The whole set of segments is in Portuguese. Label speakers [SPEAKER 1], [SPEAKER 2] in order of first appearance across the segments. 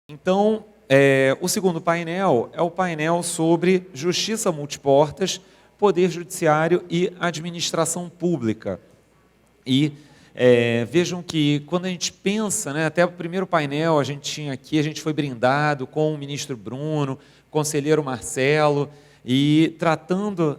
[SPEAKER 1] Então, o segundo painel é o painel sobre justiça multiportas, poder judiciário e administração pública. E vejam que quando a gente pensa, né, até o primeiro painel a gente foi brindado com o ministro Bruno, conselheiro Marcelo, e tratando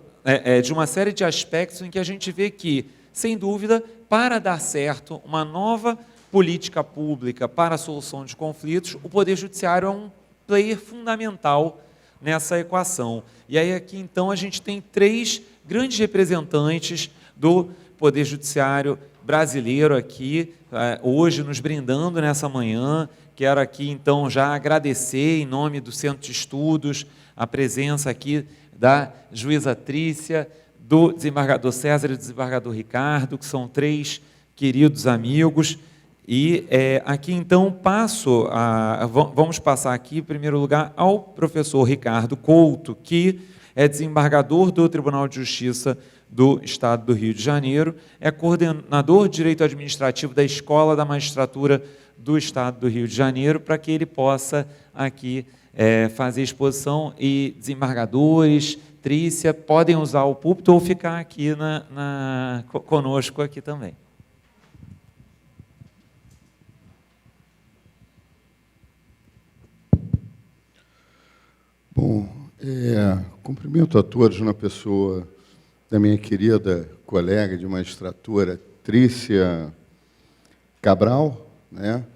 [SPEAKER 1] de uma série de aspectos em que a gente vê que, sem dúvida, para dar certo uma nova política pública para a solução de conflitos, o Poder Judiciário é um player fundamental nessa equação. E aí aqui, então, a gente tem 3 grandes representantes do Poder Judiciário brasileiro aqui, hoje, nos brindando nessa manhã. Quero aqui, então, já agradecer, em nome do Centro de Estudos, a presença aqui da juíza Trícia, do desembargador César e do desembargador Ricardo, que são 3 queridos amigos. E aqui, então, vamos passar aqui, em primeiro lugar, ao professor Ricardo Couto, que é desembargador do Tribunal de Justiça do Estado do Rio de Janeiro, é coordenador de Direito Administrativo da Escola da Magistratura do Estado do Rio de Janeiro, para que ele possa aqui fazer exposição, e desembargadores, Trícia, podem usar o púlpito ou ficar aqui conosco aqui também.
[SPEAKER 2] Bom, cumprimento a todos na pessoa da minha querida colega de magistratura, Trícia Cabral, né?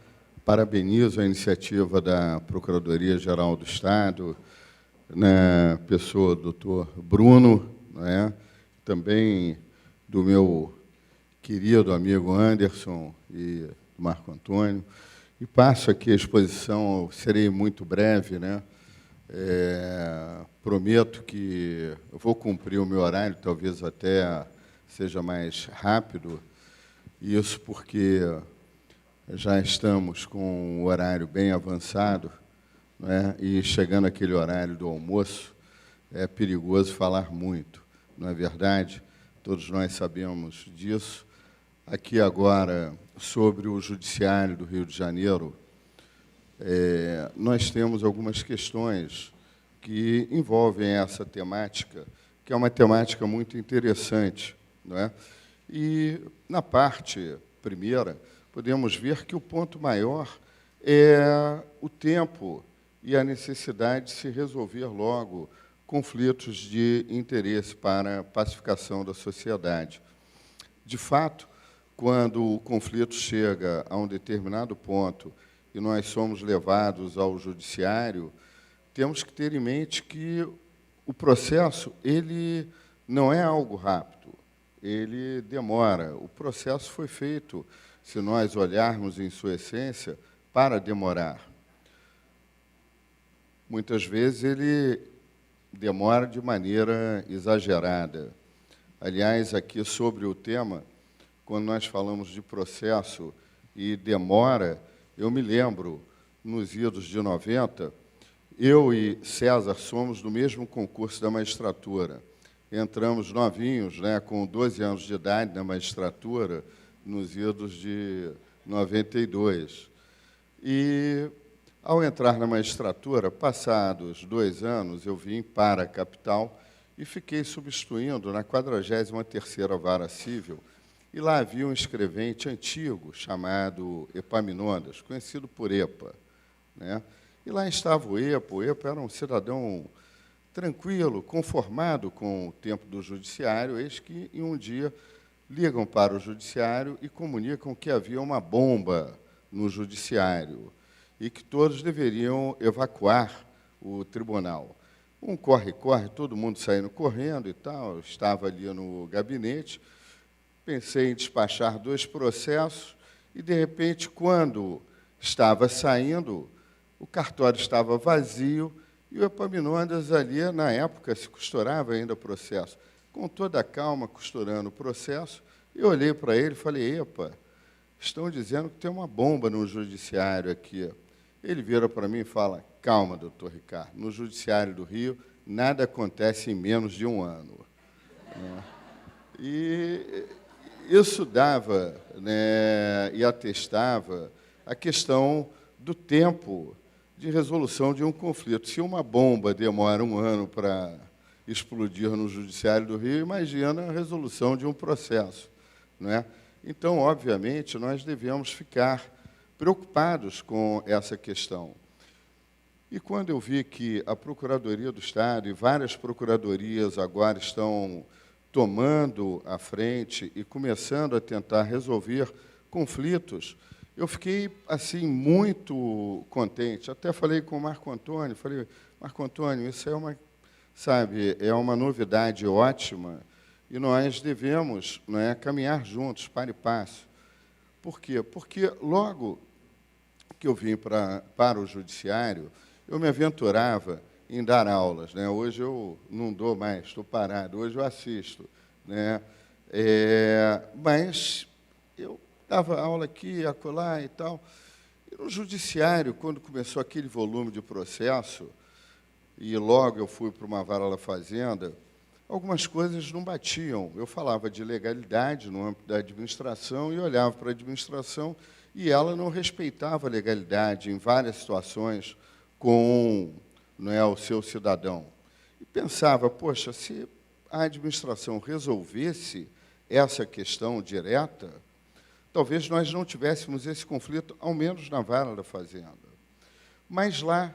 [SPEAKER 2] Parabenizo a iniciativa da Procuradoria-Geral do Estado, na pessoa do doutor Bruno, né? Também do meu querido amigo Anderson e do Marco Antônio. E passo aqui a exposição, serei muito breve, né? Prometo que eu vou cumprir o meu horário, talvez até seja mais rápido, isso porque já estamos com um horário bem avançado, né? E chegando aquele horário do almoço, é perigoso falar muito, não é verdade? Todos nós sabemos disso. Aqui agora, sobre o Judiciário do Rio de Janeiro, nós temos algumas questões que envolvem essa temática, que é uma temática muito interessante, não é? E, na parte primeira, podemos ver que o ponto maior é o tempo e a necessidade de se resolver logo conflitos de interesse para a pacificação da sociedade. De fato, quando o conflito chega a um determinado ponto e nós somos levados ao judiciário, temos que ter em mente que o processo ele não é algo rápido, ele demora. O processo foi feito, se nós olharmos em sua essência, para demorar. Muitas vezes ele demora de maneira exagerada. Aliás, aqui sobre o tema, quando nós falamos de processo e demora, eu me lembro, nos idos de 90, eu e César somos do mesmo concurso da magistratura. Entramos novinhos, né, com 12 anos de idade na magistratura, nos idos de 92. E, ao entrar na magistratura, passados 2 anos, eu vim para a capital e fiquei substituindo na 43ª Vara Civil. E lá havia um escrevente antigo, chamado Epaminondas, conhecido por Epa, né? E lá estava o Epa. O Epa era um cidadão tranquilo, conformado com o tempo do judiciário, eis que, em um dia, ligam para o judiciário e comunicam que havia uma bomba no judiciário e que todos deveriam evacuar o tribunal. Um corre-corre, todo mundo saindo correndo e tal, eu estava ali no gabinete, pensei em despachar 2 processos e, de repente, quando estava saindo, o cartório estava vazio e o Epaminondas ali, na época, se costurava ainda o processo. Com toda a calma, costurando o processo, eu olhei para ele e falei, Epa, estão dizendo que tem uma bomba no judiciário aqui. Ele vira para mim e fala, calma, doutor Ricardo, no judiciário do Rio, nada acontece em menos de 1 ano. E isso dava, né, e atestava a questão do tempo de resolução de um conflito. Se uma bomba demora 1 ano para explodir no Judiciário do Rio, imagina a resolução de um processo, não é? Então, obviamente, nós devemos ficar preocupados com essa questão. E quando eu vi que a Procuradoria do Estado e várias procuradorias agora estão tomando a frente e começando a tentar resolver conflitos, eu fiquei assim muito contente. Até falei com o Marco Antônio, falei: Marco Antônio, isso é uma, sabe, é uma novidade ótima e nós devemos, não é, caminhar juntos, para e passo. Por quê? Porque logo que eu vim para o Judiciário, eu me aventurava em dar aulas, né? Hoje eu não dou mais, estou parado, hoje eu assisto, né? Mas eu dava aula aqui, acolá e tal. E no Judiciário, quando começou aquele volume de processo, e logo eu fui para uma vara da Fazenda, algumas coisas não batiam. Eu falava de legalidade no âmbito da administração e olhava para a administração e ela não respeitava a legalidade em várias situações com, não é, o seu cidadão. E pensava, poxa, se a administração resolvesse essa questão direta, talvez nós não tivéssemos esse conflito, ao menos na vara da Fazenda. Mas lá,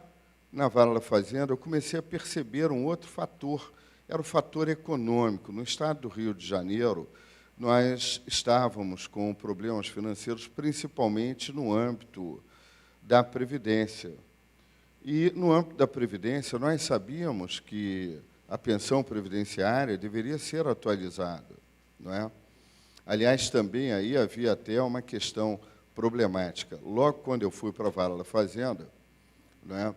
[SPEAKER 2] na vara da Fazenda, eu comecei a perceber um outro fator, era o fator econômico. No estado do Rio de Janeiro, nós estávamos com problemas financeiros, principalmente no âmbito da Previdência. E, no âmbito da Previdência, nós sabíamos que a pensão previdenciária deveria ser atualizada, não é? Aliás, também aí havia até uma questão problemática. Logo quando eu fui para a vara da Fazenda, não é,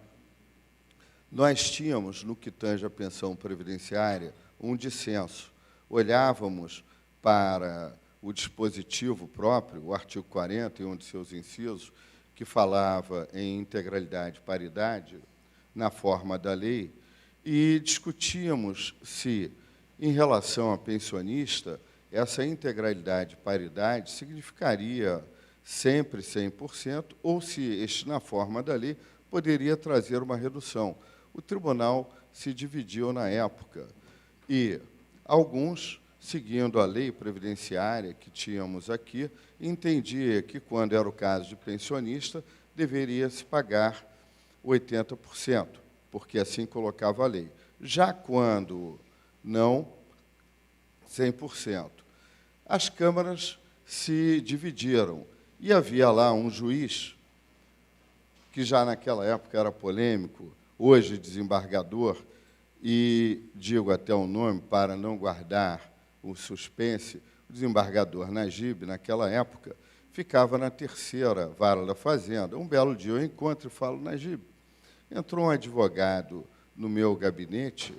[SPEAKER 2] nós tínhamos, no que tange a pensão previdenciária, um dissenso. Olhávamos para o dispositivo próprio, o artigo 40, em um de seus incisos, que falava em integralidade e paridade, na forma da lei, e discutíamos se, em relação a pensionista, essa integralidade e paridade significaria sempre 100%, ou se este, na forma da lei, poderia trazer uma redução. O tribunal se dividiu na época, e alguns, seguindo a lei previdenciária que tínhamos aqui, entendia que, quando era o caso de pensionista, deveria se pagar 80%, porque assim colocava a lei. Já quando não, 100%. As câmaras se dividiram, e havia lá um juiz, que já naquela época era polêmico, hoje desembargador, e digo até o nome para não guardar o suspense, o desembargador Najib, naquela época, ficava na terceira vara da Fazenda. Um belo dia eu encontro e falo: Najib, entrou um advogado no meu gabinete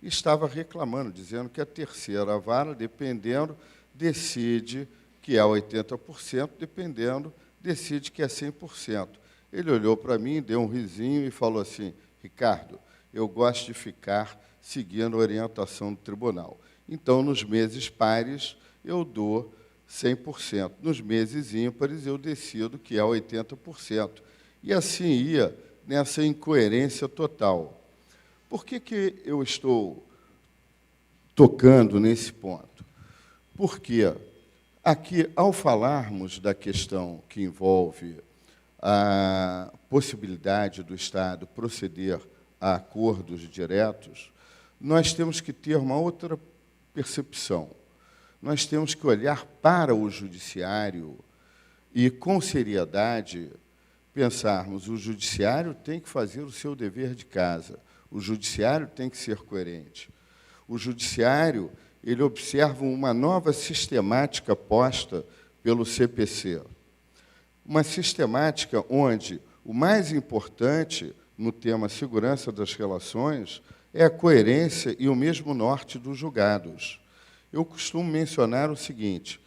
[SPEAKER 2] e estava reclamando, dizendo que a terceira vara, dependendo, decide que é 80%, dependendo, decide que é 100%. Ele olhou para mim, deu um risinho e falou assim: Ricardo, eu gosto de ficar seguindo a orientação do tribunal. Então, nos meses pares, eu dou 100%. Nos meses ímpares, eu decido que é 80%. E assim ia nessa incoerência total. Por que eu estou tocando nesse ponto? Porque aqui, ao falarmos da questão que envolve a possibilidade do Estado proceder a acordos diretos, nós temos que ter uma outra percepção. Nós temos que olhar para o judiciário e, com seriedade, pensarmos: o judiciário tem que fazer o seu dever de casa, o judiciário tem que ser coerente. O judiciário, ele observa uma nova sistemática posta pelo CPC. Uma sistemática onde o mais importante no tema segurança das relações é a coerência e o mesmo norte dos julgados. Eu costumo mencionar o seguinte: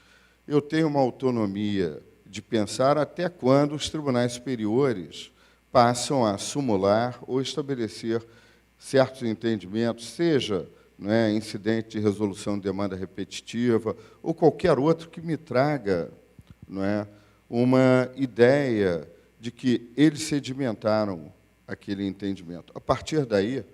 [SPEAKER 2] eu tenho uma autonomia de pensar até quando os tribunais superiores passam a sumular ou estabelecer certos entendimentos, seja, não é, incidente de resolução de demanda repetitiva ou qualquer outro que me traga, não é, uma ideia de que eles sedimentaram aquele entendimento. A partir daí,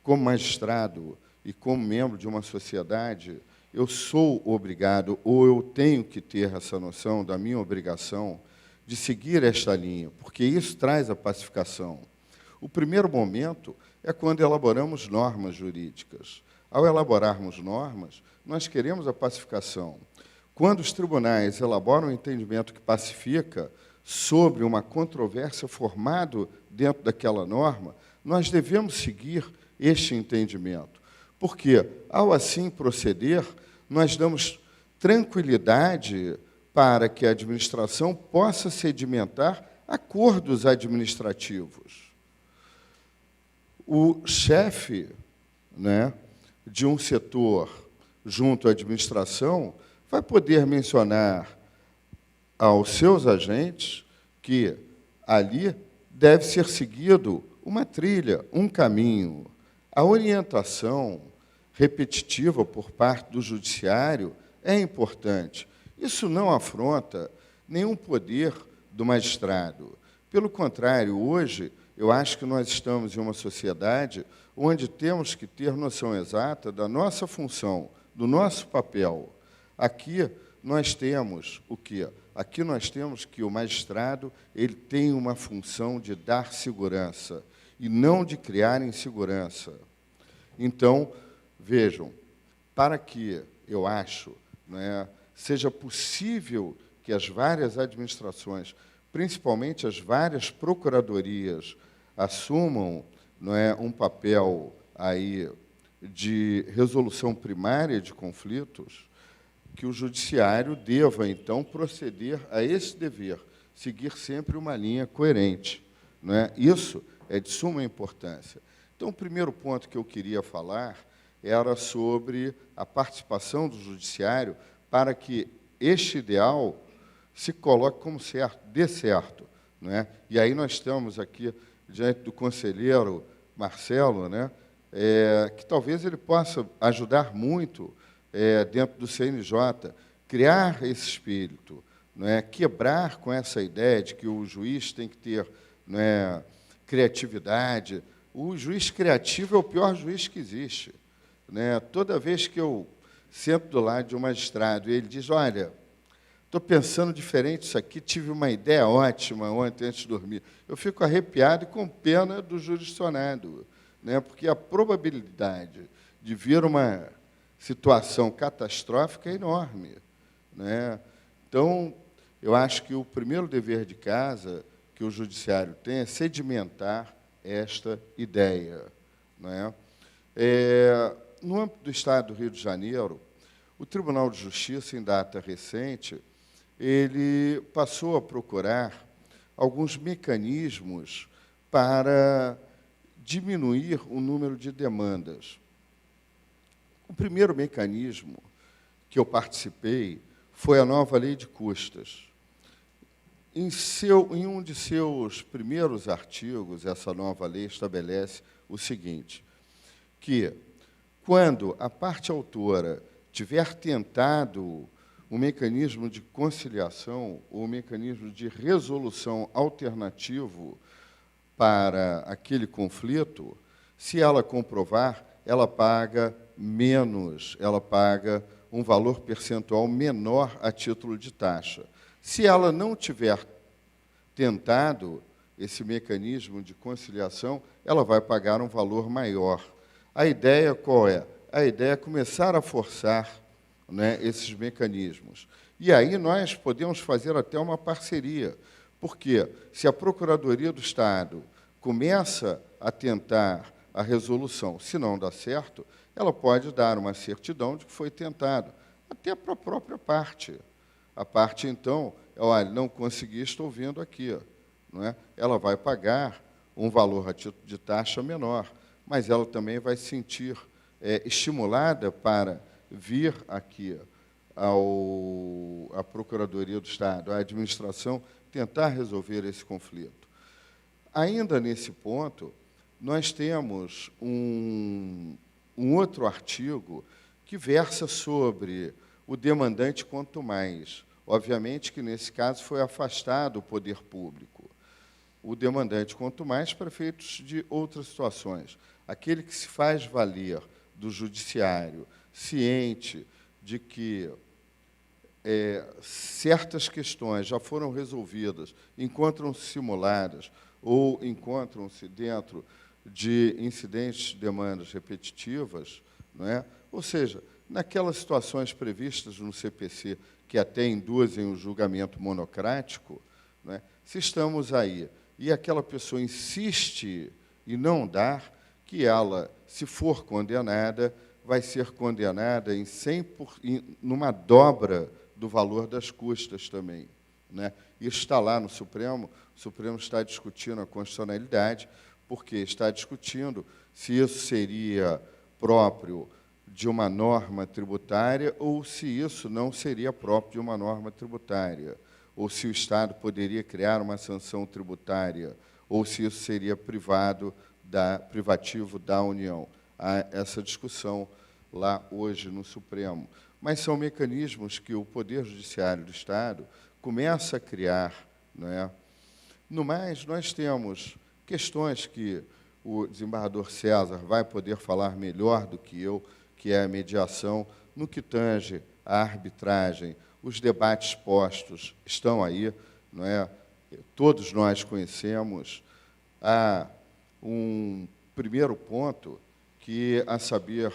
[SPEAKER 2] como magistrado e como membro de uma sociedade, eu sou obrigado, ou eu tenho que ter essa noção da minha obrigação de seguir esta linha, porque isso traz a pacificação. O primeiro momento é quando elaboramos normas jurídicas. Ao elaborarmos normas, nós queremos a pacificação. Quando os tribunais elaboram um entendimento que pacifica sobre uma controvérsia formada dentro daquela norma, nós devemos seguir este entendimento. Porque, ao assim proceder, nós damos tranquilidade para que a administração possa sedimentar acordos administrativos. O chefe, né, de um setor junto à administração vai poder mencionar aos seus agentes que ali deve ser seguido uma trilha, um caminho. A orientação repetitiva por parte do judiciário é importante. Isso não afronta nenhum poder do magistrado. Pelo contrário, hoje, eu acho que nós estamos em uma sociedade onde temos que ter noção exata da nossa função, do nosso papel. Aqui nós temos o quê? Aqui nós temos que o magistrado ele tem uma função de dar segurança e não de criar insegurança. Então, vejam, para que, eu acho, né, seja possível que as várias administrações, principalmente as várias procuradorias, assumam, não é, um papel aí de resolução primária de conflitos, que o judiciário deva, então, proceder a esse dever, seguir sempre uma linha coerente. Não é? Isso é de suma importância. Então, o primeiro ponto que eu queria falar era sobre a participação do judiciário para que este ideal se coloque como certo, dê certo. Não é? E aí nós estamos aqui diante do conselheiro Marcelo, né, que talvez ele possa ajudar muito dentro do CNJ, criar esse espírito, não é, quebrar com essa ideia de que o juiz tem que ter, não é, criatividade. O juiz criativo é o pior juiz que existe. Né? Toda vez que eu sento do lado de um magistrado e ele diz, olha, estou pensando diferente isso aqui, tive uma ideia ótima ontem antes de dormir, eu fico arrepiado e com pena do jurisdicionado, né? Porque a probabilidade de vir uma situação catastrófica é enorme. Né? Então, eu acho que o primeiro dever de casa que o judiciário tem é sedimentar esta ideia. Né? No âmbito do Estado do Rio de Janeiro, o Tribunal de Justiça, em data recente, ele passou a procurar alguns mecanismos para diminuir o número de demandas. O primeiro mecanismo que eu participei foi a nova lei de custas. Em um de seus primeiros artigos, essa nova lei estabelece o seguinte, que, quando a parte autora tiver tentado um mecanismo de conciliação ou um mecanismo de resolução alternativo para aquele conflito, se ela comprovar, ela paga menos, ela paga um valor percentual menor a título de taxa. Se ela não tiver tentado esse mecanismo de conciliação, ela vai pagar um valor maior. A ideia qual é? A ideia é começar a forçar, né, esses mecanismos. E aí nós podemos fazer até uma parceria, porque se a Procuradoria do Estado começa a tentar a resolução, se não dá certo, ela pode dar uma certidão de que foi tentado, até para a própria parte. A parte, então, olha, não consegui, estou vendo aqui. Não é? Ela vai pagar um valor a título de taxa menor, mas ela também vai se sentir estimulada para vir aqui à Procuradoria do Estado, à administração, tentar resolver esse conflito. Ainda nesse ponto, nós temos um outro artigo que versa sobre o demandante quanto mais. Obviamente que, nesse caso, foi afastado o poder público. o demandante, quanto mais para efeitos de outras situações. Aquele que se faz valer do judiciário, ciente de que certas questões já foram resolvidas, encontram-se simuladas ou encontram-se dentro de incidentes de demandas repetitivas, não é? Ou seja, naquelas situações previstas no CPC, que até induzem o julgamento monocrático, não é? Se estamos aí e aquela pessoa insiste em não dar, que ela, se for condenada, vai ser condenada em numa dobra do valor das custas também, né? Isso está lá no Supremo. O Supremo está discutindo a constitucionalidade, porque está discutindo se isso seria próprio de uma norma tributária ou se isso não seria próprio de uma norma tributária, ou se o Estado poderia criar uma sanção tributária, ou se isso seria privativo da União. Há essa discussão lá hoje no Supremo. Mas são mecanismos que o Poder Judiciário do Estado começa a criar, não é? No mais, nós temos questões que o desembargador César vai poder falar melhor do que eu, que é a mediação, no que tange à arbitragem. Os debates postos estão aí, não é? Todos nós conhecemos. Há um primeiro ponto, que, a saber,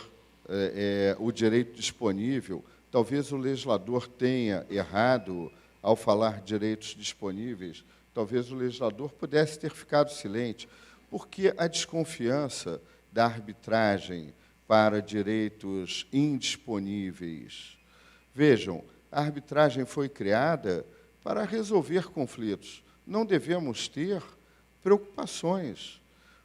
[SPEAKER 2] o direito disponível. Talvez o legislador tenha errado ao falar direitos disponíveis, talvez o legislador pudesse ter ficado silente, porque a desconfiança da arbitragem para direitos indisponíveis. Vejam, a arbitragem foi criada para resolver conflitos. Não devemos ter preocupações.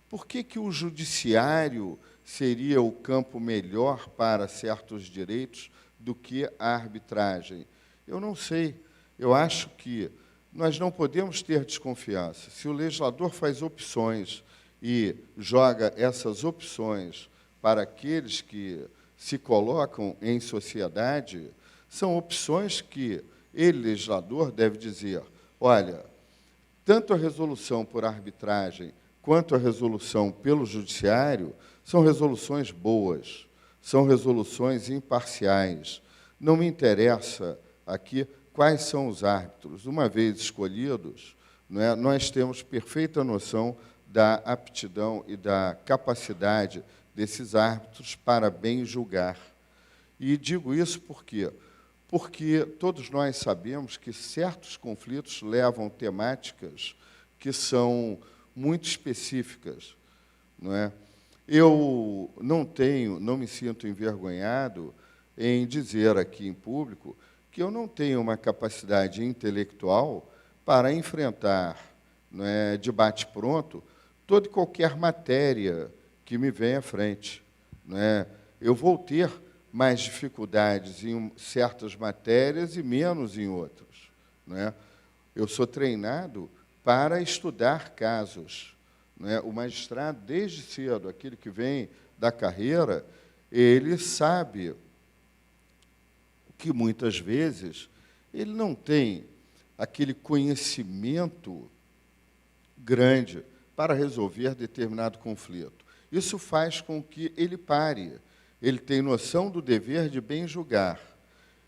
[SPEAKER 2] Por que o judiciário seria o campo melhor para certos direitos do que a arbitragem? Eu não sei. Eu acho que nós não podemos ter desconfiança. Se o legislador faz opções e joga essas opções para aqueles que se colocam em sociedade, são opções que ele, legislador, deve dizer: olha, tanto a resolução por arbitragem quanto a resolução pelo judiciário são resoluções boas, são resoluções imparciais. Não me interessa aqui quais são os árbitros. Uma vez escolhidos, não é, nós temos perfeita noção da aptidão e da capacidade desses árbitros para bem julgar. E digo isso por quê? Porque todos nós sabemos que certos conflitos levam temáticas que são muito específicas, não é? Eu não me sinto envergonhado em dizer aqui em público que eu não tenho uma capacidade intelectual para enfrentar, não é, de bate-pronto, toda e qualquer matéria que me venha à frente, não é? Eu vou ter mais dificuldades em certas matérias e menos em outras, não é? Eu sou treinado para estudar casos, não é? O magistrado, desde cedo, aquele que vem da carreira, ele sabe que, muitas vezes, ele não tem aquele conhecimento grande para resolver determinado conflito. Isso faz com que ele pare. Ele tem noção do dever de bem julgar.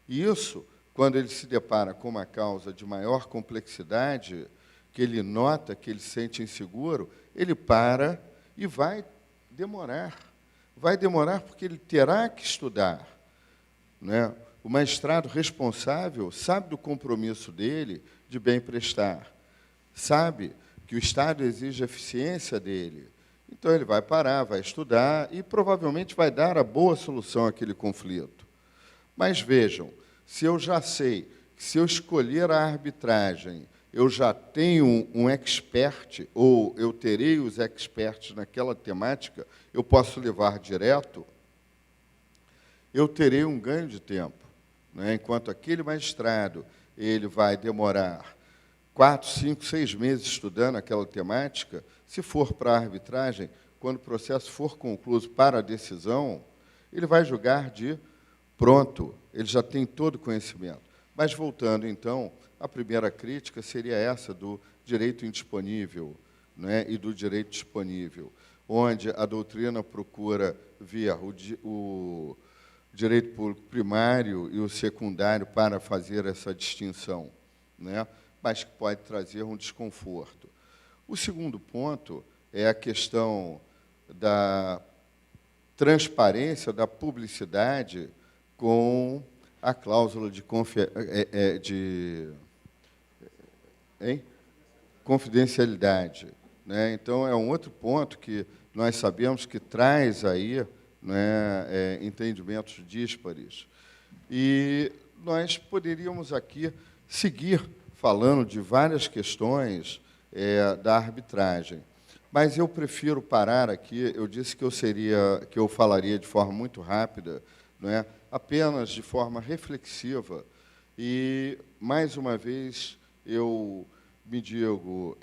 [SPEAKER 2] E isso, quando ele se depara com uma causa de maior complexidade, que ele nota, que ele sente inseguro, ele para e vai demorar. Vai demorar porque ele terá que estudar, não é? O magistrado responsável sabe do compromisso dele de bem prestar, sabe que o Estado exige a eficiência dele. Então, ele vai parar, vai estudar e, provavelmente, vai dar a boa solução àquele conflito. Mas, vejam, se eu já sei que, se eu escolher a arbitragem, eu já tenho um expert, ou eu terei os experts naquela temática, eu posso levar direto, eu terei um ganho de tempo, né? Enquanto aquele magistrado ele vai demorar 4, 5, 6 meses estudando aquela temática, se for para a arbitragem, quando o processo for concluído para a decisão, ele vai julgar de pronto, ele já tem todo o conhecimento. Mas, voltando, então, a primeira crítica seria essa do direito indisponível. né, e do direito disponível, onde a doutrina procura ver o direito público primário e o secundário para fazer essa distinção, né, mas que pode trazer um desconforto. O segundo ponto é a questão da transparência, da publicidade com a cláusula de confidencialidade, né? Então, é um outro ponto que nós sabemos que traz aí, né, entendimentos díspares. E nós poderíamos aqui seguir falando de várias questões da arbitragem, mas eu prefiro parar aqui. Eu disse que eu falaria de forma muito rápida, né, apenas de forma reflexiva, e, mais uma vez, eu me digo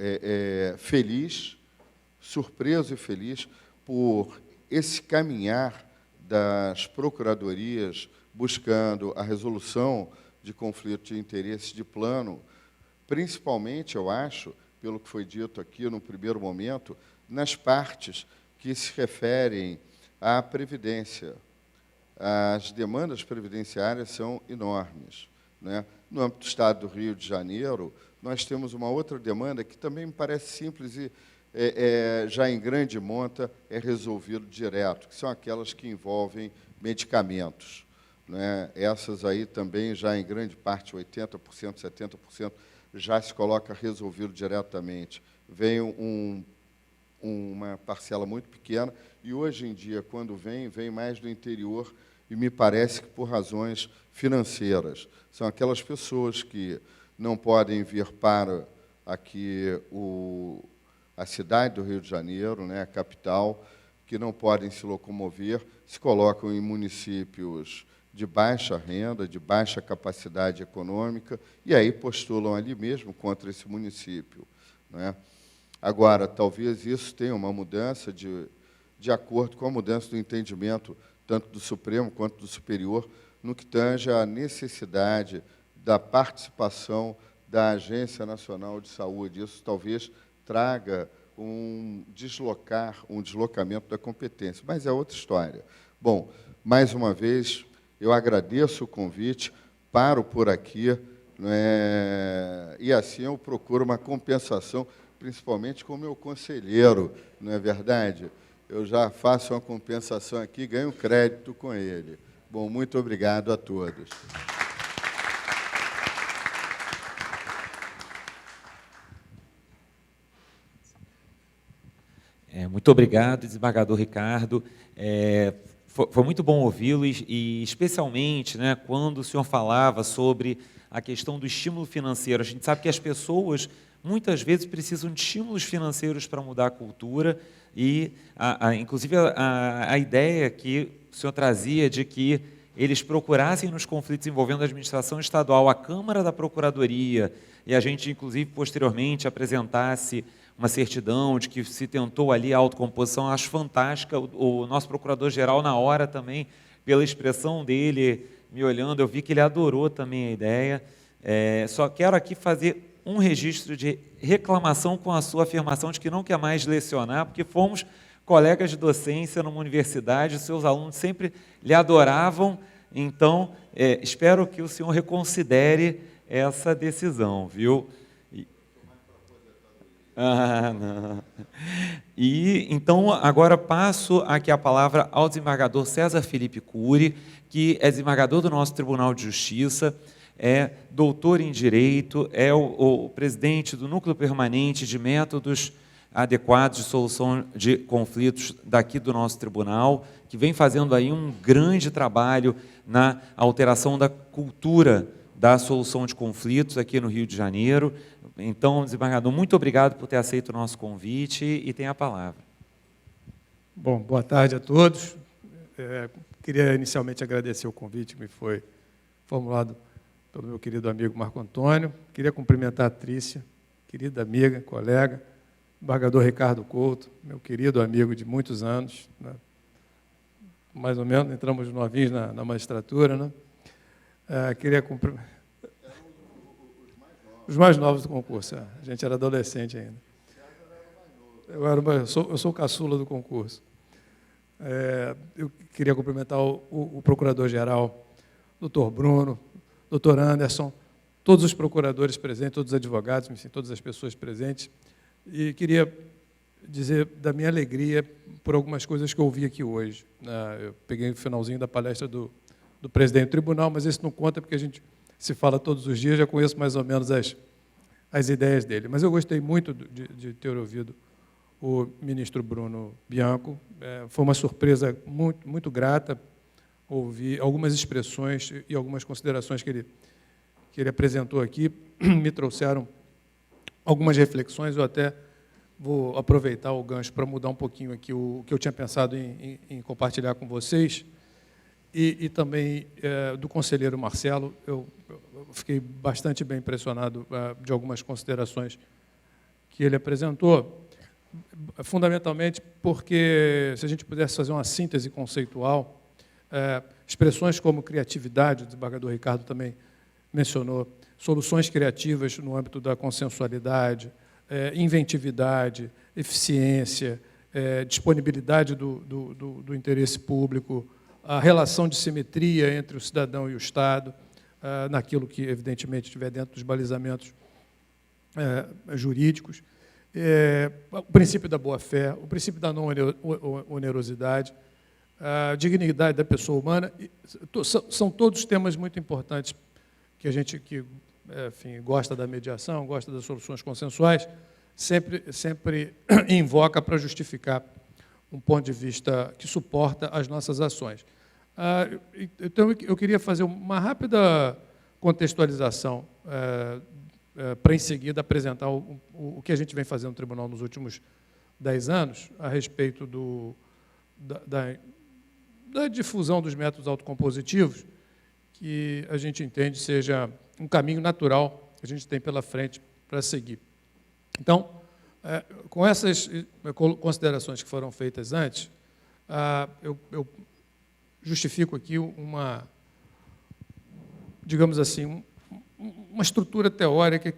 [SPEAKER 2] feliz, surpreso e feliz por esse caminhar das procuradorias buscando a resolução de conflito de interesses de plano, principalmente, eu acho, pelo que foi dito aqui no primeiro momento, nas partes que se referem à Previdência. As demandas previdenciárias são enormes, né? No âmbito do Estado do Rio de Janeiro, nós temos uma outra demanda que também me parece simples e, já em grande monta, é resolvido direto, que são aquelas que envolvem medicamentos, né? Essas aí também, já em grande parte, 80%, 70%, já se coloca resolvido diretamente. Vem uma parcela muito pequena, e hoje em dia, quando vem mais do interior, e me parece que por razões financeiras. São aquelas pessoas que não podem vir para aqui a cidade do Rio de Janeiro, né, a capital, que não podem se locomover, se colocam em municípios de baixa renda, de baixa capacidade econômica, e aí postulam ali mesmo contra esse município, né? Agora, talvez isso tenha uma mudança de acordo com a mudança do entendimento, tanto do Supremo quanto do Superior, no que tange à necessidade da participação da Agência Nacional de Saúde. Isso talvez traga um deslocamento da competência, mas é outra história. Bom, mais uma vez, eu agradeço o convite, paro por aqui, né, e assim eu procuro uma compensação, principalmente com o meu conselheiro, não é verdade? Eu já faço uma compensação aqui e ganho crédito com ele. Bom, muito obrigado a todos.
[SPEAKER 1] Muito obrigado, desembargador Ricardo. Foi muito bom ouvi-lo, e especialmente, né, quando o senhor falava sobre a questão do estímulo financeiro. A gente sabe que as pessoas, muitas vezes, precisam de estímulos financeiros para mudar a cultura, e, inclusive, a ideia que o senhor trazia de que eles procurassem nos conflitos envolvendo a administração estadual, a Câmara da Procuradoria, e a gente, inclusive, posteriormente, apresentasse uma certidão de que se tentou ali a autocomposição. Acho fantástica. O nosso procurador-geral, na hora também, pela expressão dele, me olhando, eu vi que ele adorou também a ideia. Só quero aqui fazer um registro de reclamação com a sua afirmação de que não quer mais lecionar, porque fomos colegas de docência numa universidade, os seus alunos sempre lhe adoravam. Então, espero que o senhor reconsidere essa decisão, viu? Não. E, então, agora passo aqui a palavra ao desembargador César Felipe Cury, que é desembargador do nosso Tribunal de Justiça, é doutor em Direito, é o presidente do Núcleo Permanente de Métodos Adequados de Solução de Conflitos daqui do nosso tribunal, que vem fazendo aí um grande trabalho na alteração da cultura da solução de conflitos aqui no Rio de Janeiro. Então, desembargador, muito obrigado por ter aceito o nosso convite, e tem a palavra.
[SPEAKER 3] Bom, boa tarde a todos. Queria inicialmente agradecer o convite que me foi formulado pelo meu querido amigo Marco Antônio. Queria cumprimentar a Trícia, querida amiga, colega, desembargador Ricardo Couto, meu querido amigo de muitos anos, né? Mais ou menos, entramos novinhos na magistratura, né? Queria cumprimentar os mais novos do concurso. A gente era adolescente ainda. eu sou o caçula do concurso. Eu queria cumprimentar o procurador-geral, doutor Bruno, doutor Anderson, todos os procuradores presentes, todos os advogados, enfim, todas as pessoas presentes, e queria dizer da minha alegria por algumas coisas que eu ouvi aqui hoje. Eu peguei o finalzinho da palestra do presidente do tribunal, mas esse não conta porque a gente se fala todos os dias, já conheço mais ou menos as ideias dele. Mas eu gostei muito de ter ouvido o ministro Bruno Bianco. Foi uma surpresa muito, muito grata ouvir algumas expressões e algumas considerações que ele apresentou aqui, me trouxeram algumas reflexões. Eu até vou aproveitar o gancho para mudar um pouquinho aqui o que eu tinha pensado em compartilhar com vocês. E também do conselheiro Marcelo, eu fiquei bastante bem impressionado de algumas considerações que ele apresentou, fundamentalmente porque, se a gente pudesse fazer uma síntese conceitual, expressões como criatividade, o desembargador Ricardo também mencionou, soluções criativas no âmbito da consensualidade, inventividade, eficiência, disponibilidade do interesse público, a relação de simetria entre o cidadão e o Estado, naquilo que, evidentemente, estiver dentro dos balizamentos jurídicos, o princípio da boa-fé, o princípio da não onerosidade, a dignidade da pessoa humana, são todos temas muito importantes que a gente que enfim, gosta da mediação, gosta das soluções consensuais, sempre invoca para justificar um ponto de vista que suporta as nossas ações. Então, eu queria fazer uma rápida contextualização para, em seguida, apresentar o que a gente vem fazendo no tribunal nos últimos 10 anos a respeito da difusão dos métodos autocompositivos, que a gente entende seja um caminho natural que a gente tem pela frente para seguir. Então, com essas considerações que foram feitas antes, eu justifico aqui digamos assim, uma estrutura teórica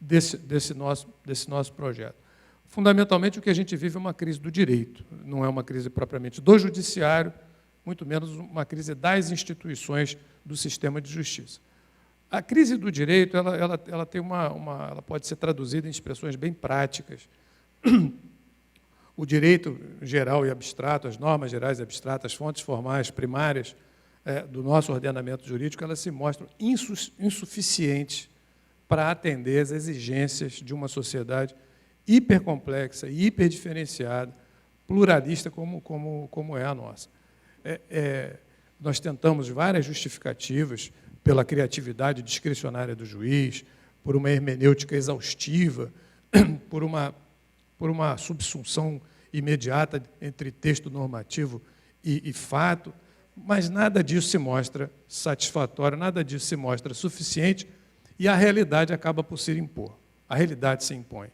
[SPEAKER 3] desse nosso projeto. Fundamentalmente, o que a gente vive é uma crise do direito, não é uma crise propriamente do judiciário, muito menos uma crise das instituições do sistema de justiça. A crise do direito, ela tem ela pode ser traduzida em expressões bem práticas. O direito geral e abstrato, as normas gerais e abstratas, as fontes formais primárias do nosso ordenamento jurídico, elas se mostram insuficientes para atender às exigências de uma sociedade hipercomplexa e hiperdiferenciada, pluralista como é a nossa. Nós tentamos várias justificativas pela criatividade discricionária do juiz, por uma hermenêutica exaustiva, por uma subsunção imediata entre texto normativo e fato, mas nada disso se mostra satisfatório, nada disso se mostra suficiente, e a realidade acaba por se impor. A realidade se impõe.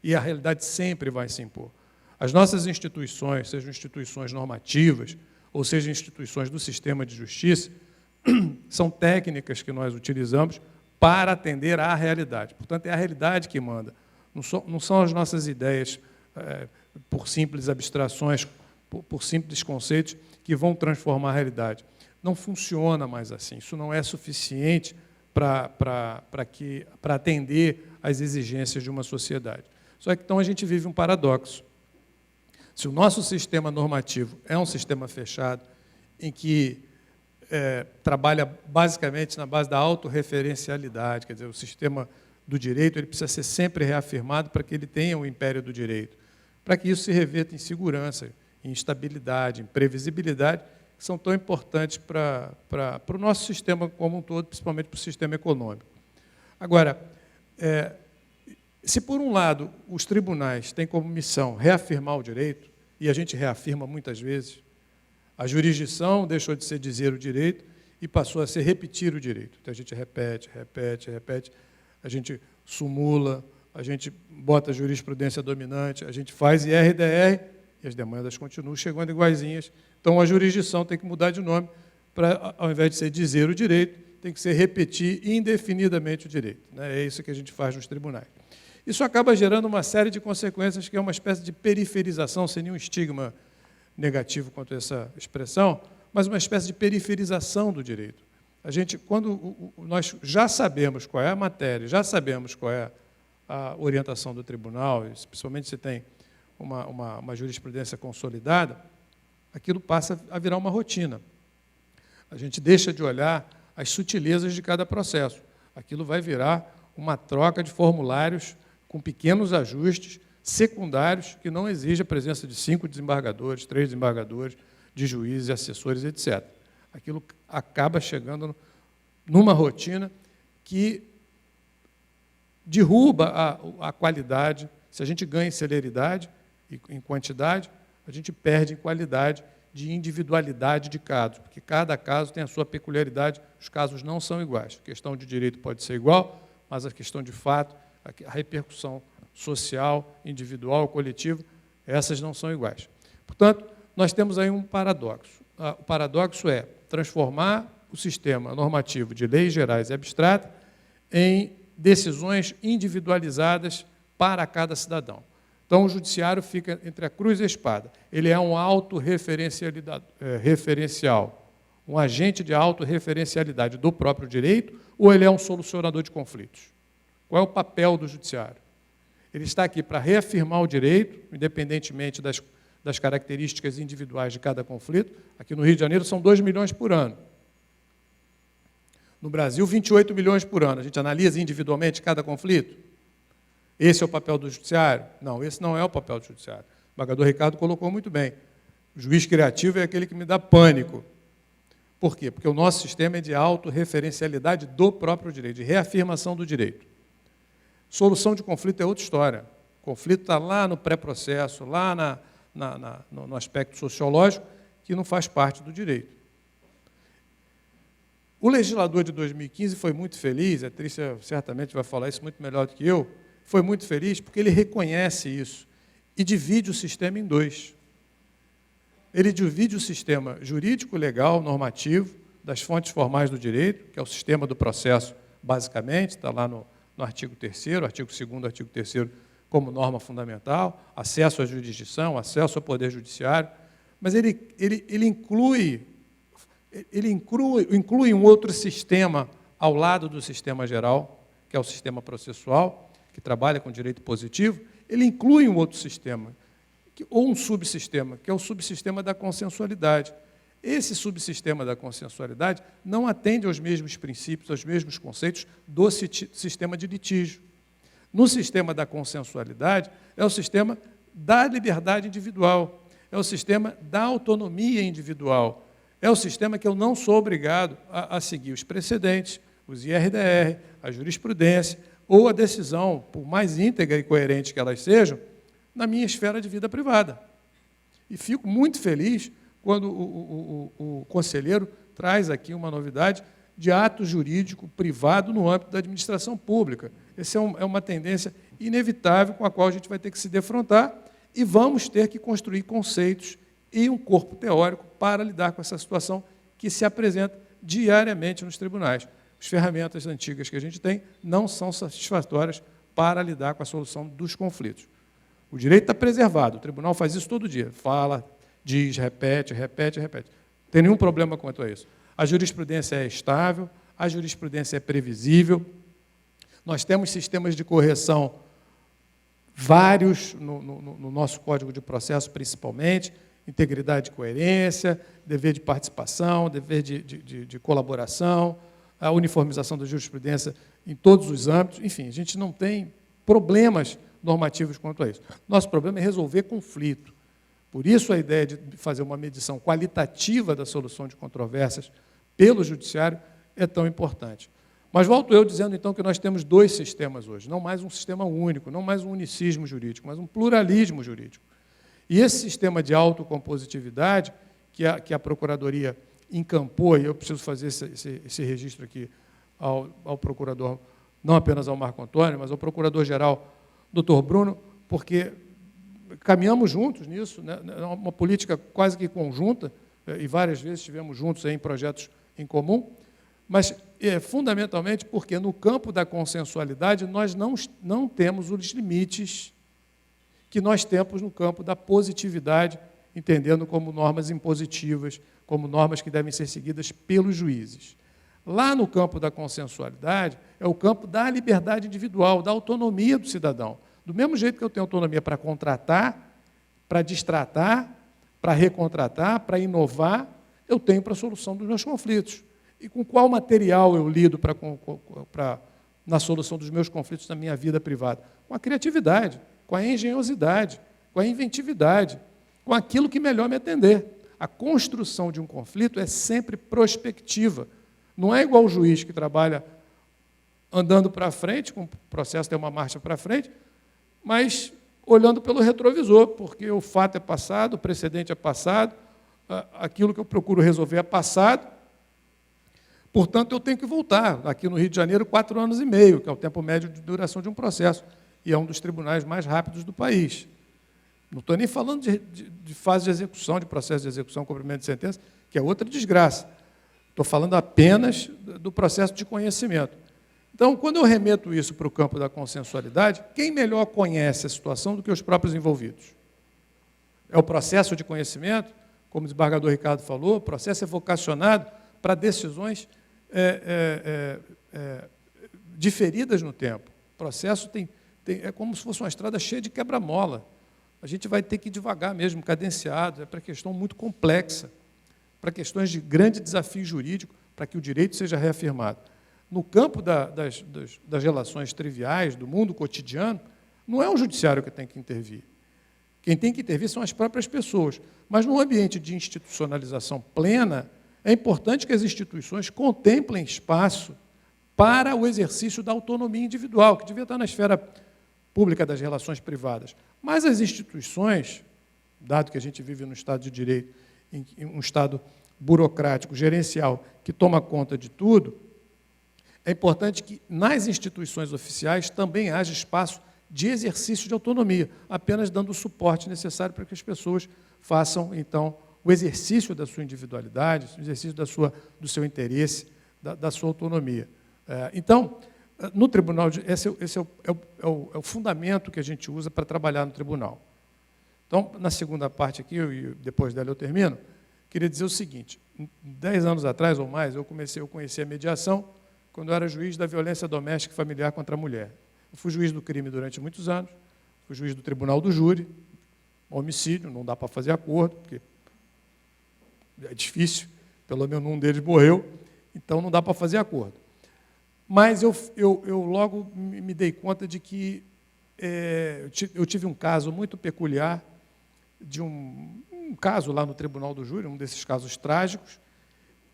[SPEAKER 3] E a realidade sempre vai se impor. As nossas instituições, sejam instituições normativas, ou sejam instituições do sistema de justiça, são técnicas que nós utilizamos para atender à realidade. Portanto, é a realidade que manda. Não são as nossas ideias, por simples abstrações, por simples conceitos, que vão transformar a realidade. Não funciona mais assim. Isso não é suficiente para atender às exigências de uma sociedade. Só que, então, a gente vive um paradoxo. Se o nosso sistema normativo é um sistema fechado, em que trabalha basicamente na base da autorreferencialidade, quer dizer, o sistema do direito ele precisa ser sempre reafirmado para que ele tenha o império do direito, para que isso se reverta em segurança, em estabilidade, em previsibilidade, que são tão importantes para o nosso sistema como um todo, principalmente para o sistema econômico. Agora, se por um lado os tribunais têm como missão reafirmar o direito, e a gente reafirma muitas vezes, a jurisdição deixou de ser dizer o direito e passou a ser repetir o direito. Então, a gente repete, a gente sumula, a gente bota a jurisprudência dominante, a gente faz IRDR e as demandas continuam chegando iguaizinhas. Então, a jurisdição tem que mudar de nome para, ao invés de ser dizer o direito, tem que ser repetir indefinidamente o direito. É isso que a gente faz nos tribunais. Isso acaba gerando uma série de consequências, que é uma espécie de periferização, sem nenhum estigma negativo quanto a essa expressão, mas uma espécie de periferização do direito. A gente, quando nós já sabemos qual é a matéria, já sabemos qual é a orientação do tribunal, principalmente se tem uma jurisprudência consolidada, aquilo passa a virar uma rotina. A gente deixa de olhar as sutilezas de cada processo. Aquilo vai virar uma troca de formulários com pequenos ajustes secundários que não exigem a presença de 5 desembargadores, 3 desembargadores, de juízes, assessores, etc. Aquilo acaba chegando numa rotina que derruba a qualidade. Se a gente ganha em celeridade e em quantidade, a gente perde em qualidade de individualidade de casos, porque cada caso tem a sua peculiaridade, os casos não são iguais. A questão de direito pode ser igual, mas a questão de fato, a repercussão social, individual, coletiva, essas não são iguais. Portanto, nós temos aí um paradoxo. O paradoxo é transformar o sistema normativo de leis gerais e abstratas em decisões individualizadas para cada cidadão. Então, o judiciário fica entre a cruz e a espada. Ele é um autorreferencial, um agente de autorreferencialidade do próprio direito, ou ele é um solucionador de conflitos? Qual é o papel do judiciário? Ele está aqui para reafirmar o direito, independentemente das características individuais de cada conflito. Aqui no Rio de Janeiro são 2 milhões por ano. No Brasil, 28 milhões por ano. A gente analisa individualmente cada conflito? Esse é o papel do judiciário? Não, esse não é o papel do judiciário. O embargador Ricardo colocou muito bem. O juiz criativo é aquele que me dá pânico. Por quê? Porque o nosso sistema é de autorreferencialidade do próprio direito, de reafirmação do direito. Solução de conflito é outra história. O conflito está lá no pré-processo, lá no aspecto sociológico, que não faz parte do direito. O legislador de 2015 foi muito feliz, a Trícia certamente vai falar isso muito melhor do que eu, foi muito feliz porque ele reconhece isso e divide o sistema em dois. Ele divide o sistema jurídico, legal, normativo, das fontes formais do direito, que é o sistema do processo, basicamente, está lá no artigo 3º, artigo 2º, artigo 3º, como norma fundamental, acesso à jurisdição, acesso ao poder judiciário, mas ele inclui um outro sistema ao lado do sistema geral, que é o sistema processual, que trabalha com direito positivo. Ele inclui um outro sistema, ou um subsistema, que é o subsistema da consensualidade. Esse subsistema da consensualidade não atende aos mesmos princípios, aos mesmos conceitos do sistema de litígio. No sistema da consensualidade, é o sistema da liberdade individual, é o sistema da autonomia individual, é o sistema que eu não sou obrigado a seguir os precedentes, os IRDR, a jurisprudência, ou a decisão, por mais íntegra e coerente que elas sejam, na minha esfera de vida privada. E fico muito feliz quando o conselheiro traz aqui uma novidade de ato jurídico privado no âmbito da administração pública. Essa é uma tendência inevitável com a qual a gente vai ter que se defrontar e vamos ter que construir conceitos e um corpo teórico para lidar com essa situação que se apresenta diariamente nos tribunais. As ferramentas antigas que a gente tem não são satisfatórias para lidar com a solução dos conflitos. O direito está preservado, o tribunal faz isso todo dia, fala, diz, repete, repete, repete. Não tem nenhum problema quanto a isso. A jurisprudência é estável, a jurisprudência é previsível, nós temos sistemas de correção vários no nosso Código de Processo, principalmente, integridade e coerência, dever de participação, dever de colaboração, a uniformização da jurisprudência em todos os âmbitos, enfim, a gente não tem problemas normativos quanto a isso. Nosso problema é resolver conflito. Por isso a ideia de fazer uma medição qualitativa da solução de controvérsias pelo judiciário é tão importante. Mas volto eu dizendo, então, que nós temos dois sistemas hoje, não mais um sistema único, não mais um unicismo jurídico, mas um pluralismo jurídico. E esse sistema de autocompositividade, que a Procuradoria encampou, e eu preciso fazer esse registro aqui ao procurador, não apenas ao Marco Antônio, mas ao procurador-geral, doutor Bruno, porque caminhamos juntos nisso, né? Uma política quase que conjunta, e várias vezes estivemos juntos em projetos em comum, mas fundamentalmente porque no campo da consensualidade nós não temos os limites que nós temos no campo da positividade, entendendo como normas impositivas, como normas que devem ser seguidas pelos juízes. Lá no campo da consensualidade é o campo da liberdade individual, da autonomia do cidadão. Do mesmo jeito que eu tenho autonomia para contratar, para destratar, para recontratar, para inovar, eu tenho para a solução dos meus conflitos. E com qual material eu lido na solução dos meus conflitos na minha vida privada? Com a criatividade, com a engenhosidade, com a inventividade, com aquilo que melhor me atender. A construção de um conflito é sempre prospectiva. Não é igual o juiz que trabalha andando para frente, com o processo tem uma marcha para frente, mas olhando pelo retrovisor, porque o fato é passado, o precedente é passado, aquilo que eu procuro resolver é passado, portanto, eu tenho que voltar. Aqui no Rio de Janeiro, 4 anos e meio, que é o tempo médio de duração de um processo, e é um dos tribunais mais rápidos do país. Não estou nem falando de fase de execução, de processo de execução, cumprimento de sentença, que é outra desgraça. Estou falando apenas do processo de conhecimento. Então, quando eu remeto isso para o campo da consensualidade, quem melhor conhece a situação do que os próprios envolvidos? É o processo de conhecimento, como o desembargador Ricardo falou, o processo é vocacionado para decisões diferidas no tempo. O processo é como se fosse uma estrada cheia de quebra-mola. A gente vai ter que ir devagar mesmo, cadenciado, é para questão muito complexa, para questões de grande desafio jurídico, para que o direito seja reafirmado. No campo das relações triviais, do mundo cotidiano, não é o judiciário que tem que intervir. Quem tem que intervir são as próprias pessoas. Mas, num ambiente de institucionalização plena, é importante que as instituições contemplem espaço para o exercício da autonomia individual, que devia estar na esfera pública das relações privadas. Mas as instituições, dado que a gente vive no Estado de Direito, em um Estado burocrático, gerencial, que toma conta de tudo, é importante que nas instituições oficiais também haja espaço de exercício de autonomia, apenas dando o suporte necessário para que as pessoas façam, então, o exercício da sua individualidade, o exercício do seu interesse, da sua autonomia. Então, no tribunal, esse é o fundamento que a gente usa para trabalhar no tribunal. Então, na segunda parte aqui, e depois dela eu termino, queria dizer o seguinte: 10 anos atrás ou mais, eu conheci a mediação quando eu era juiz da violência doméstica e familiar contra a mulher. Eu fui juiz do crime durante muitos anos, fui juiz do tribunal do júri, homicídio, não dá para fazer acordo, porque é difícil, pelo menos um deles morreu, então não dá para fazer acordo. Mas eu logo me dei conta de que eu tive um caso muito peculiar, de um caso lá no tribunal do júri, um desses casos trágicos,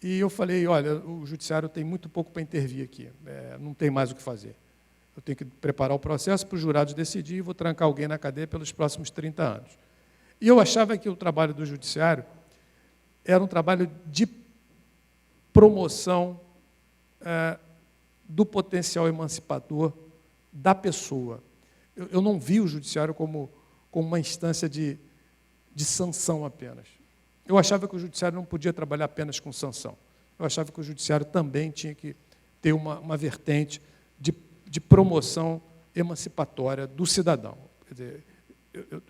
[SPEAKER 3] e eu falei, olha, o judiciário tem muito pouco para intervir aqui, não tem mais o que fazer. Eu tenho que preparar o processo para os jurados decidir e vou trancar alguém na cadeia pelos próximos 30 anos. E eu achava que o trabalho do judiciário era um trabalho de promoção do potencial emancipador da pessoa. Eu não vi o judiciário como uma instância de sanção apenas. Eu achava que o judiciário não podia trabalhar apenas com sanção. Eu achava que o judiciário também tinha que ter uma vertente de promoção emancipatória do cidadão. Quer dizer,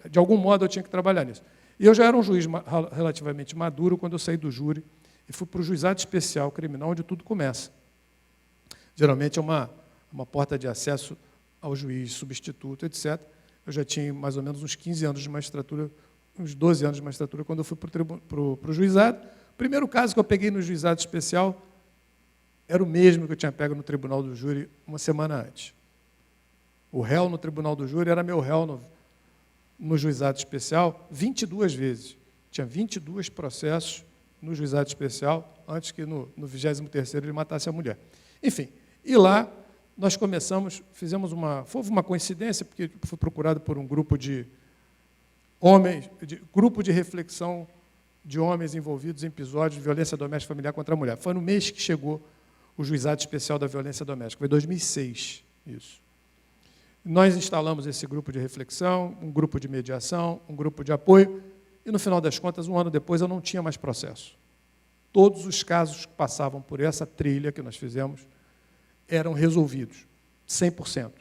[SPEAKER 3] de algum modo eu tinha que trabalhar nisso. E eu já era um juiz relativamente maduro quando eu saí do júri e fui para o juizado especial criminal, onde tudo começa. Geralmente é uma porta de acesso ao juiz substituto, etc. Eu já tinha mais ou menos uns 15 anos de magistratura, uns 12 anos de magistratura, quando eu fui para o juizado. O primeiro caso que eu peguei no juizado especial era o mesmo que eu tinha pego no tribunal do júri uma semana antes. O réu no tribunal do júri era meu réu no juizado especial 22 vezes. Tinha 22 processos no juizado especial, antes que no 23º ele matasse a mulher. Enfim, e lá nós começamos, houve uma coincidência, porque fui procurado por um grupo de homens, grupo de reflexão de homens envolvidos em episódios de violência doméstica familiar contra a mulher. Foi no mês que chegou o juizado especial da violência doméstica, foi em 2006, isso. Nós instalamos esse grupo de reflexão, um grupo de mediação, um grupo de apoio, e, no final das contas, um ano depois, eu não tinha mais processo. todos os casos que passavam por essa trilha que nós fizemos eram resolvidos, 100%.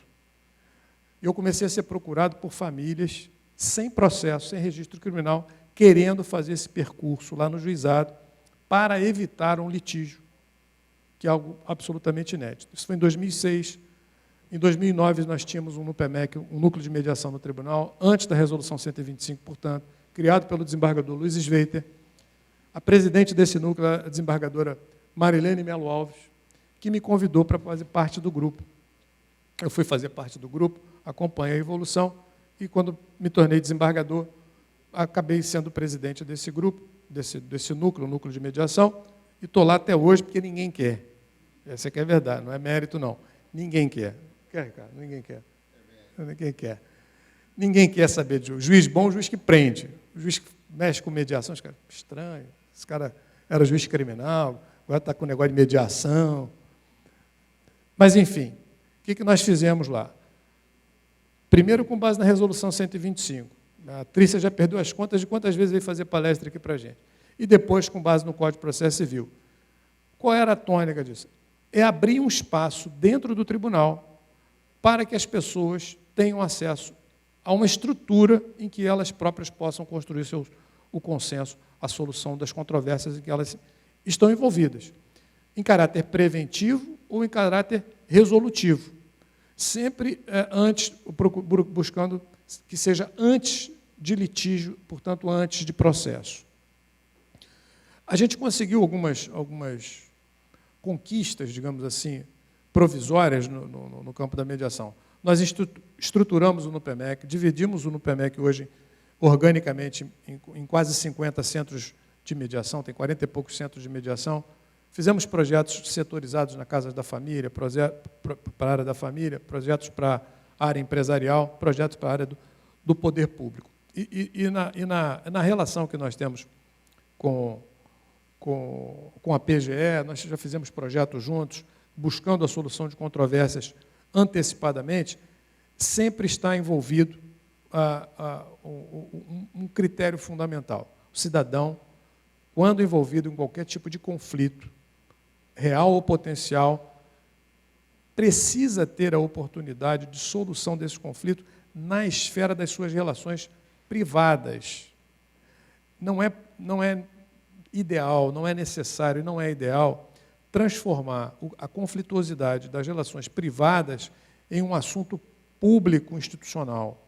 [SPEAKER 3] Eu comecei a ser procurado por famílias sem processo, sem registro criminal, querendo fazer esse percurso lá no juizado para evitar um litígio, que é algo absolutamente inédito. Isso foi em 2006. Em 2009, nós tínhamos um NUPEMEC, um núcleo de mediação no tribunal, antes da Resolução 125, portanto, criado pelo desembargador Luiz Sveiter. A presidente desse núcleo, a desembargadora Marilene Melo Alves, que me convidou para fazer parte do grupo. Eu fui fazer parte do grupo, acompanhei a evolução, e quando me tornei desembargador, acabei sendo presidente desse grupo, desse núcleo, o núcleo de mediação, e estou lá até hoje porque ninguém quer. Essa aqui é a verdade, não é mérito, não. Ninguém quer. Quer, Ricardo? Ninguém quer. Ninguém quer. Ninguém quer saber de juiz bom, juiz que prende. O juiz que mexe com mediação, os caras, estranho. Esse cara era juiz criminal, agora está com negócio de mediação. Mas, enfim, o que nós fizemos lá? Primeiro, com base na Resolução 125. A Trícia já perdeu as contas de quantas vezes veio fazer palestra aqui para a gente. E depois, com base no Código de Processo Civil. Qual era a tônica disso? É abrir um espaço dentro do tribunal para que as pessoas tenham acesso a uma estrutura em que elas próprias possam construir o consenso, a solução das controvérsias em que elas estão envolvidas, em caráter preventivo ou em caráter resolutivo. Sempre buscando que seja antes de litígio, portanto, antes de processo. A gente conseguiu algumas conquistas, digamos assim, provisórias no campo da mediação. Nós estruturamos o NUPEMEC, dividimos o NUPEMEC hoje organicamente em quase 50 centros de mediação, tem 40 e poucos centros de mediação. Fizemos projetos setorizados na Casa da Família, para a área da família, projetos para a área empresarial, projetos para a área do poder público. E na relação que nós temos com a PGE, nós já fizemos projetos juntos, buscando a solução de controvérsias antecipadamente, sempre está envolvido um critério fundamental. O cidadão, quando envolvido em qualquer tipo de conflito, real ou potencial, precisa ter a oportunidade de solução desse conflito na esfera das suas relações privadas. Não é ideal, não é necessário, não é ideal transformar a conflituosidade das relações privadas em um assunto público institucional.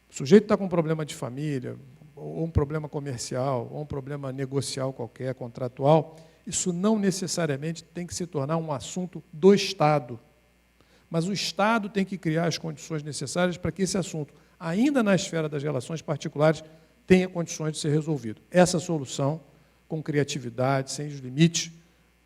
[SPEAKER 3] O sujeito está com um problema de família, ou um problema comercial, ou um problema negocial qualquer, contratual, isso não necessariamente tem que se tornar um assunto do Estado. Mas o Estado tem que criar as condições necessárias para que esse assunto, ainda na esfera das relações particulares, tenha condições de ser resolvido. Essa solução, com criatividade, sem os limites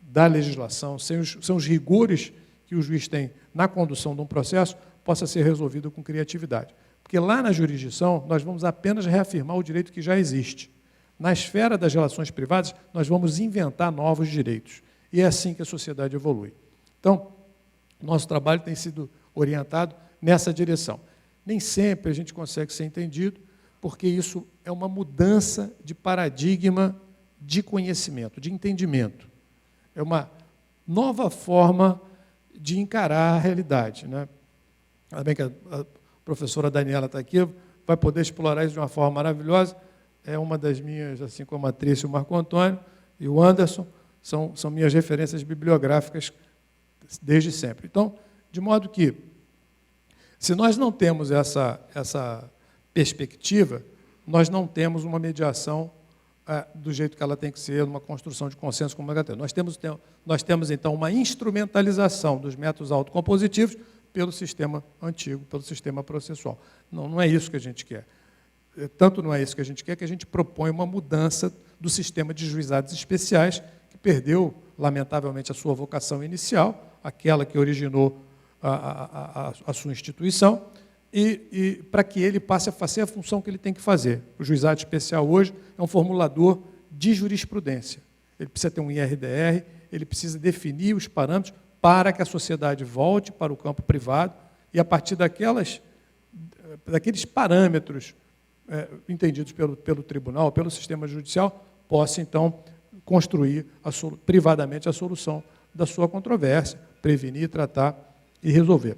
[SPEAKER 3] da legislação, sem os rigores que o juiz tem na condução de um processo, possa ser resolvido com criatividade. Porque lá na jurisdição, nós vamos apenas reafirmar o direito que já existe. Na esfera das relações privadas, nós vamos inventar novos direitos. E é assim que a sociedade evolui. Então, nosso trabalho tem sido orientado nessa direção. Nem sempre a gente consegue ser entendido, porque isso é uma mudança de paradigma de conhecimento, de entendimento. É uma nova forma de encarar a realidade, né? Ainda bem que a professora Daniela está aqui, vai poder explorar isso de uma forma maravilhosa. É uma das minhas, assim como a Trícia, o Marco Antônio e o Anderson, são minhas referências bibliográficas desde sempre. Então, de modo que, se nós não temos essa perspectiva, nós não temos uma mediação do jeito que ela tem que ser, uma construção de consenso como ela tem. Nós temos, então, uma instrumentalização dos métodos autocompositivos pelo sistema antigo, pelo sistema processual. Não é isso que a gente quer. Tanto não é isso que a gente propõe uma mudança do sistema de juizados especiais, que perdeu, lamentavelmente, a sua vocação inicial, aquela que originou a sua instituição, e para que ele passe a fazer a função que ele tem que fazer. O juizado especial hoje é um formulador de jurisprudência. Ele precisa ter um IRDR, ele precisa definir os parâmetros para que a sociedade volte para o campo privado e, a partir daqueles parâmetros entendidos pelo tribunal, pelo sistema judicial, possa, então, construir privadamente a solução da sua controvérsia, prevenir, tratar e resolver.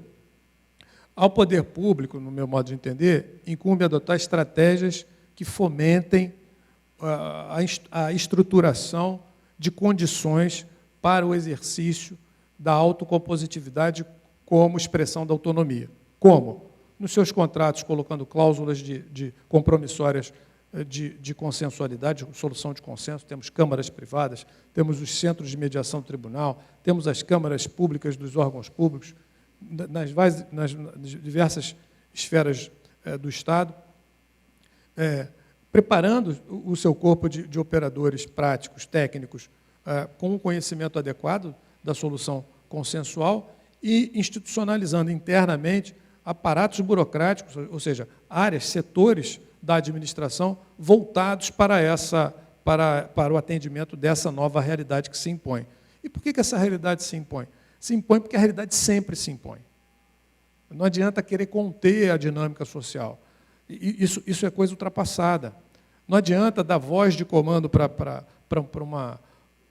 [SPEAKER 3] Ao poder público, no meu modo de entender, incumbe adotar estratégias que fomentem a estruturação de condições para o exercício da autocompositividade como expressão da autonomia. Como? Nos seus contratos, colocando cláusulas compromissórias de consensualidade, solução de consenso, temos câmaras privadas, temos os centros de mediação do tribunal, temos as câmaras públicas dos órgãos públicos, nas diversas esferas do Estado, preparando o seu corpo de operadores práticos, técnicos, com um conhecimento adequado da solução consensual e institucionalizando internamente aparatos burocráticos, ou seja, áreas, setores da administração voltados para o atendimento dessa nova realidade que se impõe. E por que essa realidade se impõe? Se impõe porque a realidade sempre se impõe. Não adianta querer conter a dinâmica social. Isso é coisa ultrapassada. Não adianta dar voz de comando para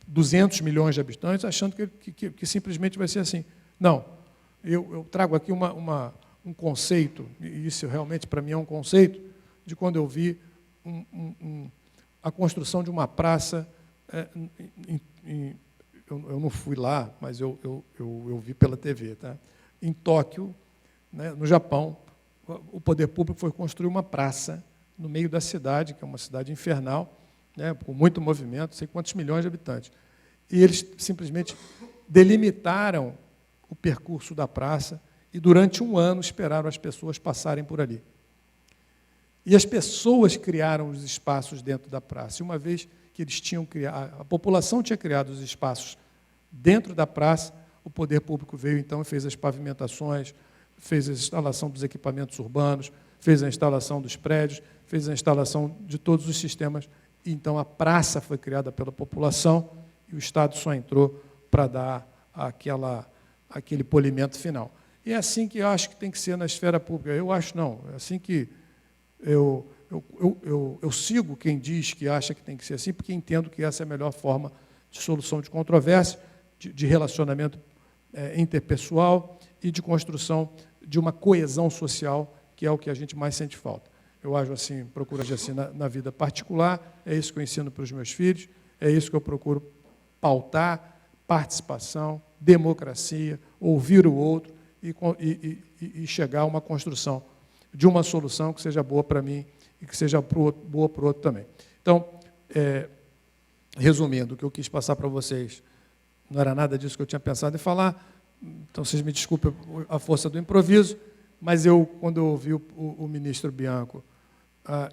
[SPEAKER 3] 200 milhões de habitantes achando que simplesmente vai ser assim. Não. Eu trago aqui um conceito, e isso realmente para mim é um conceito, de quando eu vi a construção de uma praça, eu não fui lá, mas eu vi pela TV, tá? Em Tóquio, né, no Japão, o poder público foi construir uma praça no meio da cidade, que é uma cidade infernal, né, com muito movimento, não sei quantos milhões de habitantes. E eles simplesmente delimitaram o percurso da praça e, durante um ano, esperaram as pessoas passarem por ali. E as pessoas criaram os espaços dentro da praça. E uma vez que eles tinham criado, a população tinha criado os espaços dentro da praça, o poder público veio, então, e fez as pavimentações, fez a instalação dos equipamentos urbanos, fez a instalação dos prédios, fez a instalação de todos os sistemas. E, então, a praça foi criada pela população e o Estado só entrou para dar aquele polimento final. E é assim que eu acho que tem que ser na esfera pública. Eu acho não, é assim que eu sigo quem diz que acha que tem que ser assim, porque entendo que essa é a melhor forma de solução de controvérsia, de relacionamento interpessoal e de construção de uma coesão social, que é o que a gente mais sente falta. Eu ajo assim, procuro agir assim na vida particular, é isso que eu ensino para os meus filhos, é isso que eu procuro pautar, participação, democracia, ouvir o outro e chegar a uma construção de uma solução que seja boa para mim e que seja boa para o outro também. Então, resumindo, o que eu quis passar para vocês não era nada disso que eu tinha pensado em falar, então vocês me desculpem a força do improviso, mas quando eu ouvi o ministro Bianco,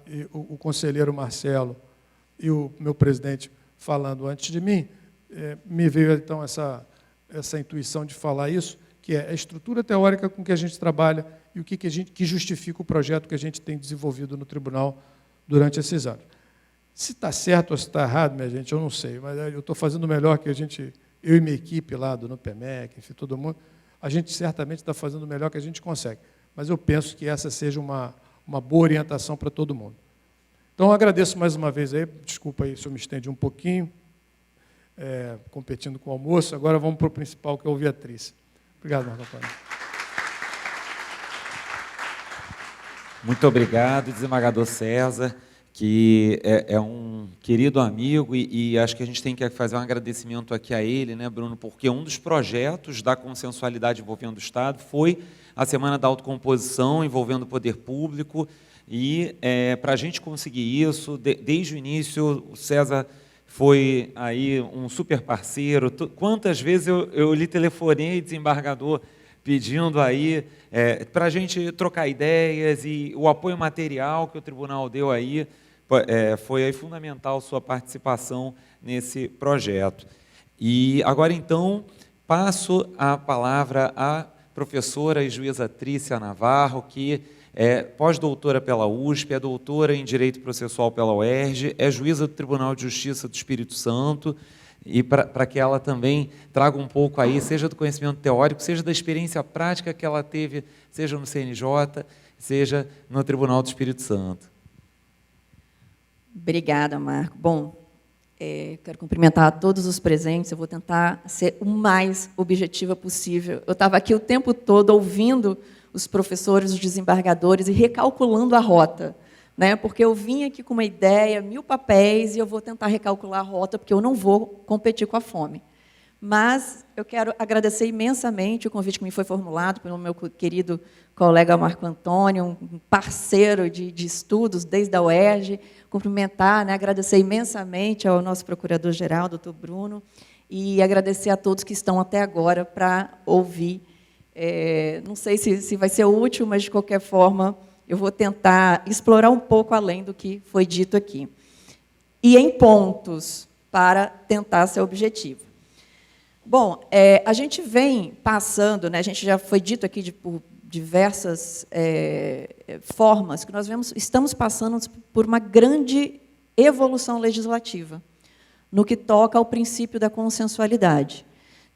[SPEAKER 3] e o conselheiro Marcelo e o meu presidente falando antes de mim, me veio então essa intuição de falar isso, que é a estrutura teórica com que a gente trabalha e o que justifica o projeto que a gente tem desenvolvido no tribunal durante esses anos. Se está certo ou se está errado, minha gente, eu não sei, mas eu estou fazendo o melhor que eu e minha equipe lá do NUPEMEC, enfim, todo mundo, a gente certamente está fazendo o melhor que a gente consegue. Mas eu penso que essa seja uma boa orientação para todo mundo. Então, eu agradeço mais uma vez aí, desculpa aí se eu me estendi um pouquinho, competindo com o almoço. Agora vamos para o principal, que é ouvir a Trícia. Obrigado, Marco Antônio.
[SPEAKER 1] Muito obrigado, desembargador César, que é um querido amigo e acho que a gente tem que fazer um agradecimento aqui a ele, né, Bruno, porque um dos projetos da consensualidade envolvendo o Estado foi a Semana da Autocomposição envolvendo o poder público e para a gente conseguir isso, desde o início, o César foi aí um super parceiro. Quantas vezes eu lhe telefonei, desembargador, pedindo aí para a gente trocar ideias e o apoio material que o tribunal deu aí, foi aí fundamental sua participação nesse projeto. E agora, então, passo a palavra à professora e juíza Trícia Navarro, que é pós-doutora pela USP, é doutora em Direito Processual pela UERJ, é juíza do Tribunal de Justiça do Espírito Santo, e para que ela também traga um pouco aí, seja do conhecimento teórico, seja da experiência prática que ela teve, seja no CNJ, seja no Tribunal do Espírito Santo.
[SPEAKER 4] Obrigada, Marco. Bom, Quero cumprimentar a todos os presentes. Eu vou tentar ser o mais objetiva possível. Eu estava aqui o tempo todo ouvindo os professores, os desembargadores, e recalculando a rota, né? Porque eu vim aqui com uma ideia, 1000 papéis, e eu vou tentar recalcular a rota, porque eu não vou competir com a fome. Mas eu quero agradecer imensamente o convite que me foi formulado pelo meu querido colega Marco Antônio, um parceiro de estudos desde a UERJ, cumprimentar, né, agradecer imensamente ao nosso procurador-geral, doutor Bruno, e agradecer a todos que estão até agora para ouvir. Não sei se vai ser útil, mas, de qualquer forma, eu vou tentar explorar um pouco além do que foi dito aqui. E em pontos, para tentar ser objetivo. Bom, a gente vem passando, né, a gente já foi dito aqui por diversas formas, que nós estamos passando por uma grande evolução legislativa, no que toca ao princípio da consensualidade.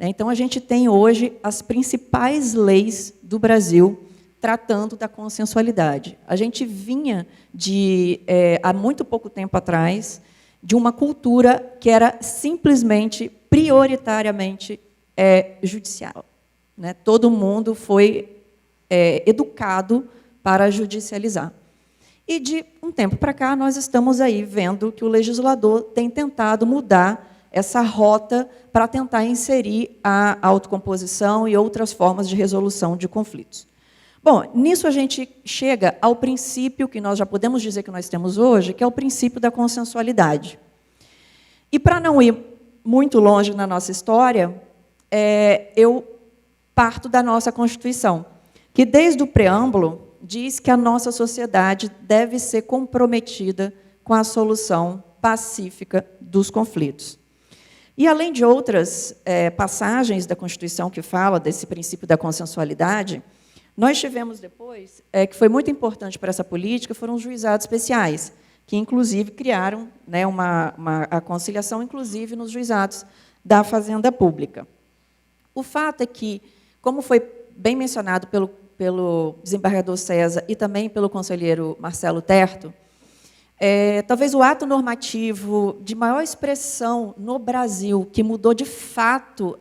[SPEAKER 4] Então, a gente tem hoje as principais leis do Brasil tratando da consensualidade. A gente vinha, há muito pouco tempo atrás, de uma cultura que era simplesmente, prioritariamente, judicial. Né? Todo mundo foi educado para judicializar. E, de um tempo para cá, nós estamos aí vendo que o legislador tem tentado mudar essa rota para tentar inserir a autocomposição e outras formas de resolução de conflitos. Bom, nisso a gente chega ao princípio que nós já podemos dizer que nós temos hoje, que é o princípio da consensualidade. E, para não ir muito longe na nossa história, eu parto da nossa Constituição, que, desde o preâmbulo, diz que a nossa sociedade deve ser comprometida com a solução pacífica dos conflitos. E, além de outras passagens da Constituição que fala desse princípio da consensualidade, nós tivemos depois, que foi muito importante para essa política, foram os juizados especiais, que, inclusive, criaram, né, a conciliação, inclusive, nos juizados da Fazenda Pública. O fato é que, como foi bem mencionado pelo desembargador César e também pelo conselheiro Marcelo Terto, talvez o ato normativo de maior expressão no Brasil, que mudou de fato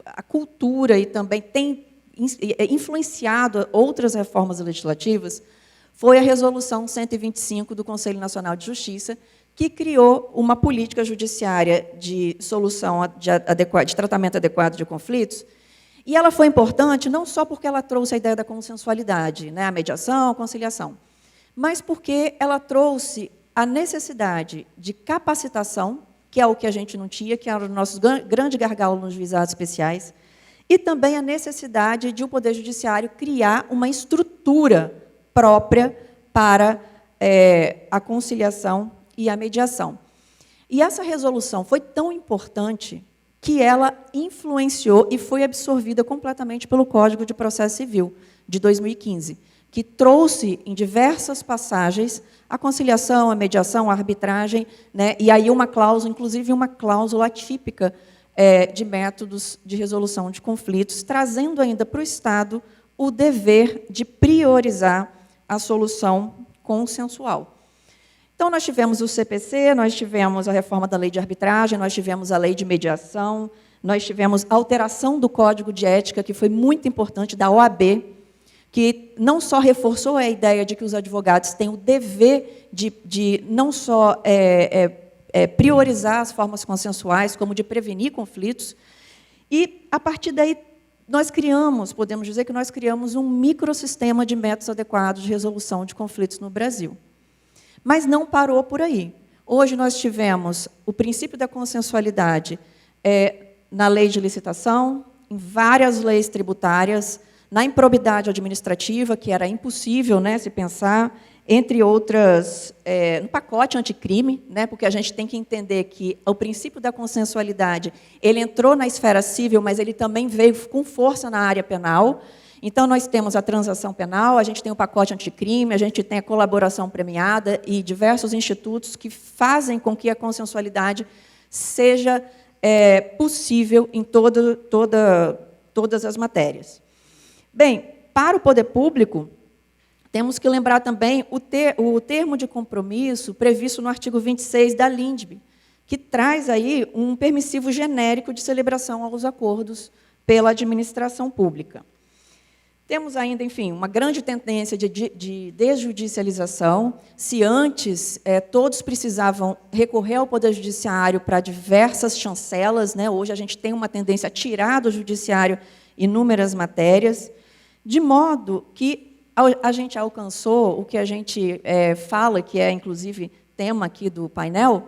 [SPEAKER 4] a cultura e também tem influenciado outras reformas legislativas, foi a Resolução 125 do Conselho Nacional de Justiça, que criou uma política judiciária de solução de tratamento adequado de conflitos. E ela foi importante não só porque ela trouxe a ideia da consensualidade, né, a mediação, a conciliação, mas porque ela trouxe a necessidade de capacitação, que é o que a gente não tinha, que era o nosso grande gargalo nos juizados especiais, e também a necessidade de o Poder Judiciário criar uma estrutura própria para a conciliação e a mediação. E essa resolução foi tão importante que ela influenciou e foi absorvida completamente pelo Código de Processo Civil, de 2015, que trouxe, em diversas passagens, a conciliação, a mediação, a arbitragem, né, e aí uma cláusula, inclusive uma cláusula atípica de métodos de resolução de conflitos, trazendo ainda para o Estado o dever de priorizar a solução consensual. Então, nós tivemos o CPC, nós tivemos a reforma da lei de arbitragem, nós tivemos a lei de mediação, nós tivemos a alteração do Código de Ética, que foi muito importante, da OAB, que não só reforçou a ideia de que os advogados têm o dever de não só priorizar as formas consensuais, como de prevenir conflitos, e, a partir daí, podemos dizer que nós criamos um microsistema de métodos adequados de resolução de conflitos no Brasil. Mas não parou por aí. Hoje nós tivemos o princípio da consensualidade na lei de licitação, em várias leis tributárias, na improbidade administrativa, que era impossível, né, se pensar, entre outras, no pacote anticrime, né, porque a gente tem que entender que o princípio da consensualidade ele entrou na esfera civil, mas ele também veio com força na área penal. Então, nós temos a transação penal, a gente tem o pacote anticrime, a gente tem a colaboração premiada e diversos institutos que fazem com que a consensualidade seja possível em todas as matérias. Bem, para o poder público, temos que lembrar também o termo de compromisso previsto no artigo 26 da LINDB, que traz aí um permissivo genérico de celebração aos acordos pela administração pública. Temos ainda, enfim, uma grande tendência de desjudicialização. Se antes todos precisavam recorrer ao Poder Judiciário para diversas chancelas, né, hoje a gente tem uma tendência a tirar do Judiciário inúmeras matérias, de modo que a gente alcançou o que a gente fala, que é, inclusive, tema aqui do painel,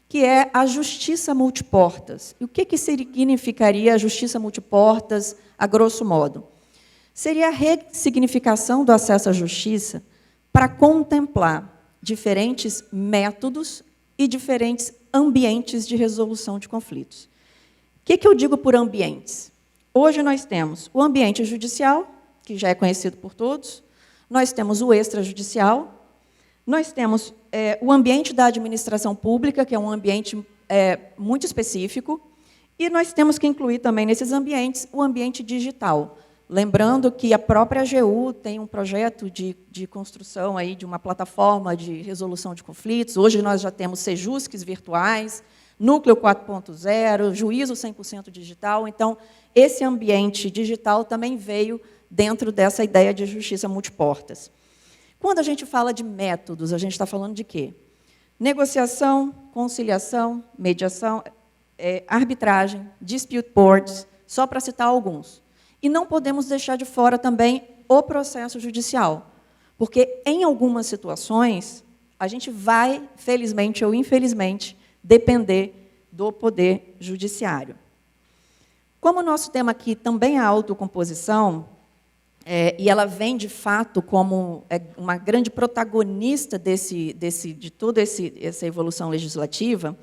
[SPEAKER 4] que é a justiça multiportas. E o que significaria a justiça multiportas, a grosso modo? Seria a ressignificação do acesso à justiça para contemplar diferentes métodos e diferentes ambientes de resolução de conflitos. O que eu digo por ambientes? Hoje nós temos o ambiente judicial, que já é conhecido por todos, nós temos o extrajudicial, nós temos o ambiente da administração pública, que é um ambiente muito específico, e nós temos que incluir também nesses ambientes o ambiente digital. Lembrando que a própria AGU tem um projeto de construção aí de uma plataforma de resolução de conflitos. Hoje nós já temos sejusques virtuais, núcleo 4.0, juízo 100% digital. Então, esse ambiente digital também veio dentro dessa ideia de justiça multiportas. Quando a gente fala de métodos, a gente está falando de quê? Negociação, conciliação, mediação, arbitragem, dispute boards, só para citar alguns. E não podemos deixar de fora também o processo judicial, porque, em algumas situações, a gente vai, felizmente ou infelizmente, depender do poder judiciário. Como o nosso tema aqui também é a autocomposição, e ela vem, de fato, como uma grande protagonista de toda essa evolução legislativa,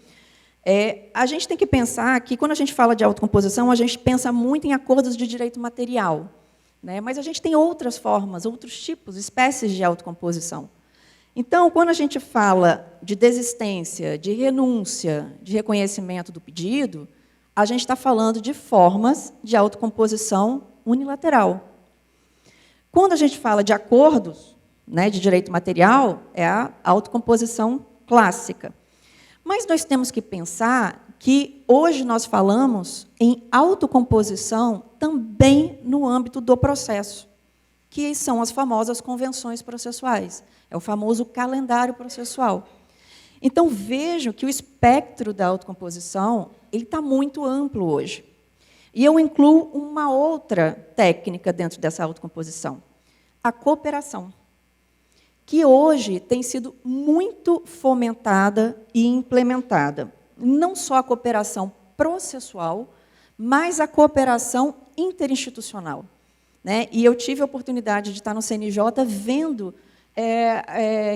[SPEAKER 4] a gente tem que pensar que, quando a gente fala de autocomposição, a gente pensa muito em acordos de direito material, né? Mas a gente tem outras formas, outros tipos, espécies de autocomposição. Então, quando a gente fala de desistência, de renúncia, de reconhecimento do pedido, a gente está falando de formas de autocomposição unilateral. Quando a gente fala de acordos, né, de direito material, é a autocomposição clássica. Mas nós temos que pensar que hoje nós falamos em autocomposição também no âmbito do processo, que são as famosas convenções processuais, é o famoso calendário processual. Então, vejam que o espectro da autocomposição está muito amplo hoje. E eu incluo uma outra técnica dentro dessa autocomposição, a cooperação, que hoje tem sido muito fomentada e implementada. Não só a cooperação processual, mas a cooperação interinstitucional, né? E eu tive a oportunidade de estar no CNJ vendo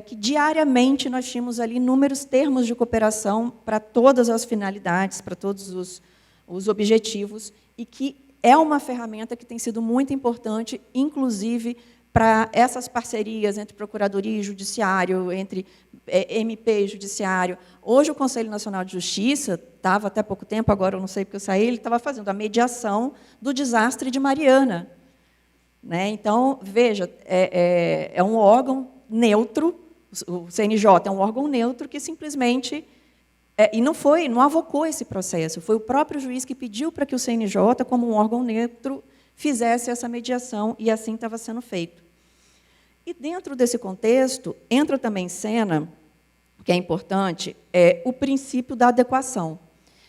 [SPEAKER 4] que diariamente nós tínhamos ali inúmeros termos de cooperação para todas as finalidades, para todos os objetivos, e que é uma ferramenta que tem sido muito importante, inclusive, para essas parcerias entre Procuradoria e Judiciário, entre MP e Judiciário. Hoje, o Conselho Nacional de Justiça, estava até pouco tempo, agora eu não sei porque eu saí, ele estava fazendo a mediação do desastre de Mariana. Né? Então, veja, é um órgão neutro, o CNJ é um órgão neutro que simplesmente... e não avocou esse processo, foi o próprio juiz que pediu para que o CNJ, como um órgão neutro, fizesse essa mediação, e assim estava sendo feito. E, dentro desse contexto, entra também em cena, que é importante, o princípio da adequação.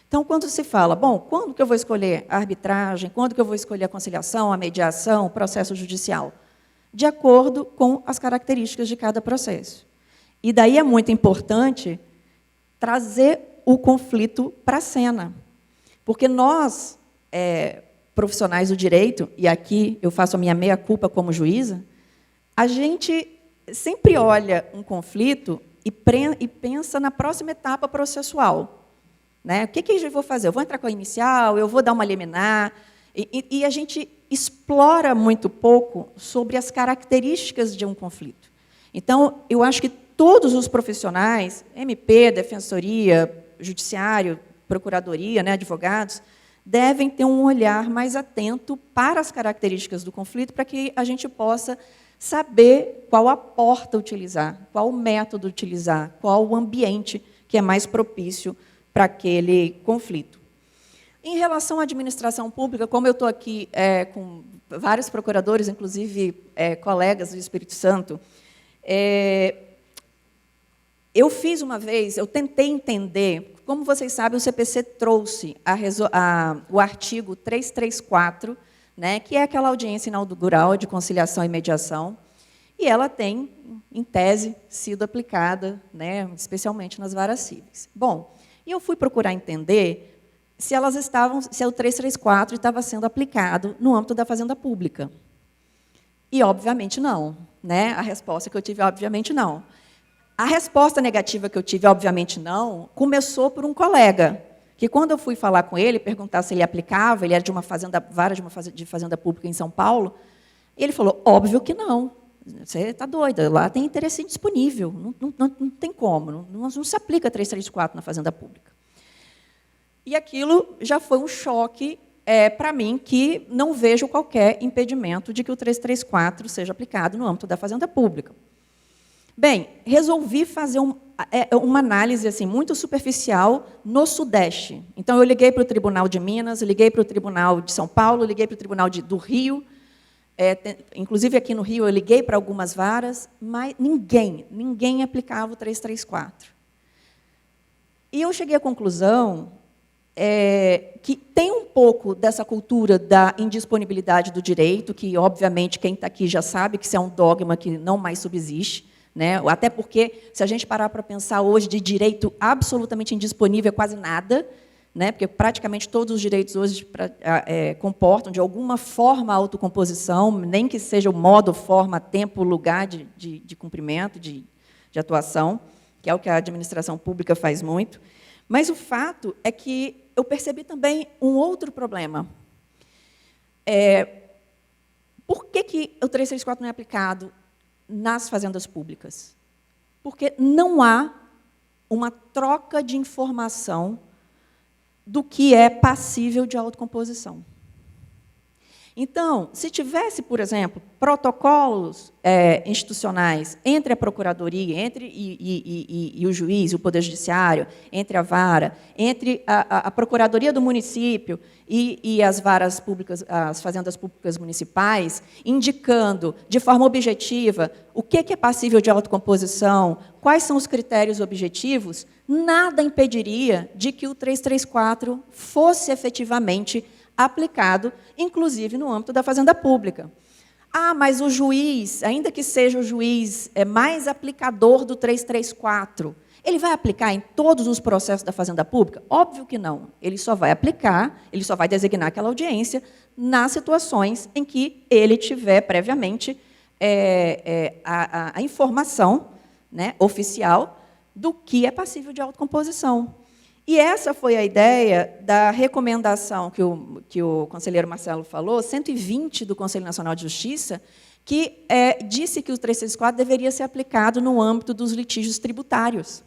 [SPEAKER 4] Então, quando se fala, bom, quando que eu vou escolher a arbitragem, quando que eu vou escolher a conciliação, a mediação, o processo judicial? De acordo com as características de cada processo. E daí é muito importante trazer o conflito para a cena. Porque nós, profissionais do direito, e aqui eu faço a minha meia-culpa como juíza, a gente sempre olha um conflito e pensa na próxima etapa processual. Né? O que eu vou fazer? Eu vou entrar com a inicial, eu vou dar uma liminar, e a gente explora muito pouco sobre as características de um conflito. Então, eu acho que todos os profissionais, MP, Defensoria, Judiciário, Procuradoria, né, advogados, devem ter um olhar mais atento para as características do conflito, para que a gente possa saber qual a porta utilizar, qual o método utilizar, qual o ambiente que é mais propício para aquele conflito. Em relação à administração pública, como eu estou aqui com vários procuradores, inclusive colegas do Espírito Santo, eu fiz uma vez, eu tentei entender, como vocês sabem, o CPC trouxe o artigo 334, né, que é aquela audiência inaugural de conciliação e mediação, e ela tem, em tese, sido aplicada, né, especialmente nas varas cíveis. Bom, e eu fui procurar entender se o 334 estava sendo aplicado no âmbito da Fazenda Pública. E, obviamente, não. Né? A resposta que eu tive, obviamente, não. A resposta negativa que eu tive, obviamente, não, começou por um colega, que, quando eu fui falar com ele, perguntar se ele aplicava, ele era de uma vara de fazenda pública em São Paulo, ele falou, óbvio que não. Você está doida, lá tem interesse disponível, não tem como, não se aplica 334 na Fazenda Pública. E aquilo já foi um choque para mim, que não vejo qualquer impedimento de que o 334 seja aplicado no âmbito da Fazenda Pública. Bem, resolvi fazer uma análise assim, muito superficial no Sudeste. Então, eu liguei para o Tribunal de Minas, liguei para o Tribunal de São Paulo, liguei para o Tribunal do Rio, inclusive aqui no Rio eu liguei para algumas varas, mas ninguém aplicava o 334. E eu cheguei à conclusão que tem um pouco dessa cultura da indisponibilidade do direito, que, obviamente, quem está aqui já sabe que isso é um dogma que não mais subsiste, né? Até porque, se a gente parar para pensar hoje de direito absolutamente indisponível, é quase nada, né? Porque praticamente todos os direitos hoje comportam, de alguma forma, a autocomposição, nem que seja o modo, forma, tempo, lugar de cumprimento, de atuação, que é o que a administração pública faz muito. Mas o fato é que eu percebi também um outro problema. Por que o 334 não é aplicado nas fazendas públicas? Porque não há uma troca de informação do que é passível de autocomposição. Então, se tivesse, por exemplo, protocolos institucionais entre a Procuradoria e o juiz, o Poder Judiciário, entre a vara, entre a Procuradoria do município e as varas públicas, as fazendas públicas municipais, indicando de forma objetiva o que é passível de autocomposição, quais são os critérios objetivos, nada impediria de que o 334 fosse efetivamente aplicado, inclusive no âmbito da Fazenda Pública. Ah, mas o juiz, ainda que seja o juiz mais aplicador do 334, ele vai aplicar em todos os processos da Fazenda Pública? Óbvio que não. Ele só vai aplicar, ele só vai designar aquela audiência nas situações em que ele tiver previamente a informação, né, oficial do que é passível de autocomposição. E essa foi a ideia da recomendação que o conselheiro Marcelo falou, 120 do Conselho Nacional de Justiça, que disse que o 334 deveria ser aplicado no âmbito dos litígios tributários.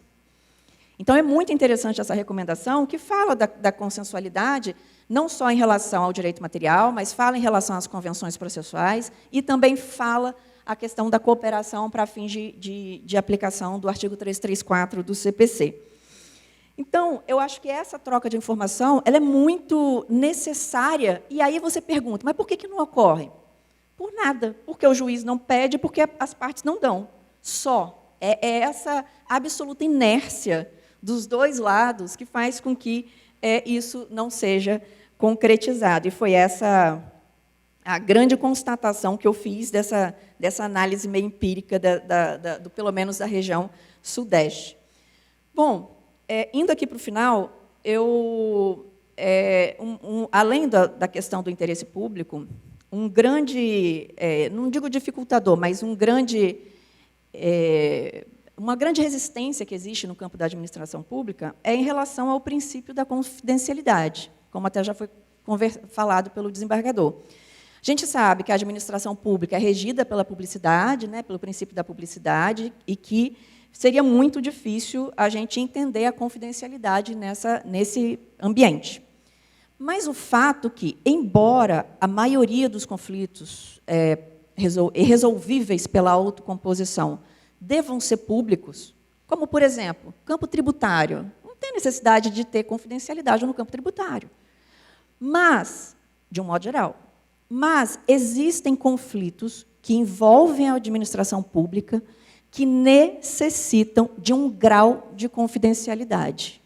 [SPEAKER 4] Então, é muito interessante essa recomendação, que fala da consensualidade, não só em relação ao direito material, mas fala em relação às convenções processuais e também fala a questão da cooperação para fins de aplicação do artigo 334 do CPC. Então, eu acho que essa troca de informação ela é muito necessária, e aí você pergunta, mas por que não ocorre? Por nada, porque o juiz não pede, porque as partes não dão. Só. É essa absoluta inércia dos dois lados que faz com que isso não seja concretizado. E foi essa a grande constatação que eu fiz dessa análise meio empírica, pelo menos da região Sudeste. Bom, indo aqui para o final, além da questão do interesse público, um grande, não digo dificultador, mas uma grande resistência que existe no campo da administração pública é em relação ao princípio da confidencialidade, como até já foi falado pelo desembargador. A gente sabe que a administração pública é regida pela publicidade, né, pelo princípio da publicidade, e que seria muito difícil a gente entender a confidencialidade nesse ambiente. Mas o fato que, embora a maioria dos conflitos resolvíveis pela autocomposição devam ser públicos, como, por exemplo, campo tributário, não tem necessidade de ter confidencialidade no campo tributário. Mas, de um modo geral, mas existem conflitos que envolvem a administração pública que necessitam de um grau de confidencialidade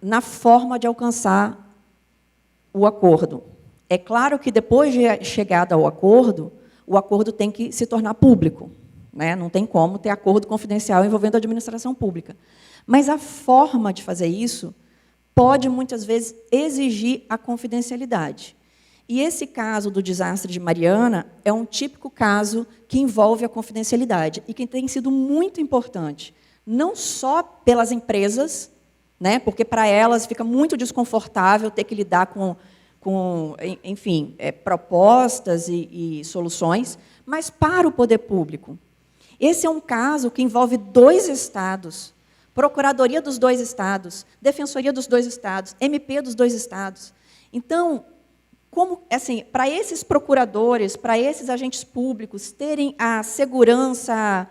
[SPEAKER 4] na forma de alcançar o acordo. É claro que, depois de chegada ao acordo, o acordo tem que se tornar público, né? Não tem como ter acordo confidencial envolvendo a administração pública. Mas a forma de fazer isso pode, muitas vezes, exigir a confidencialidade. E esse caso do desastre de Mariana é um típico caso que envolve a confidencialidade e que tem sido muito importante, não só pelas empresas, né, porque para elas fica muito desconfortável ter que lidar com enfim, propostas e soluções, mas para o poder público. Esse é um caso que envolve 2 estados, Procuradoria dos 2 estados, Defensoria dos 2 estados, MP dos 2 estados. Então, assim, para esses procuradores, para esses agentes públicos terem a segurança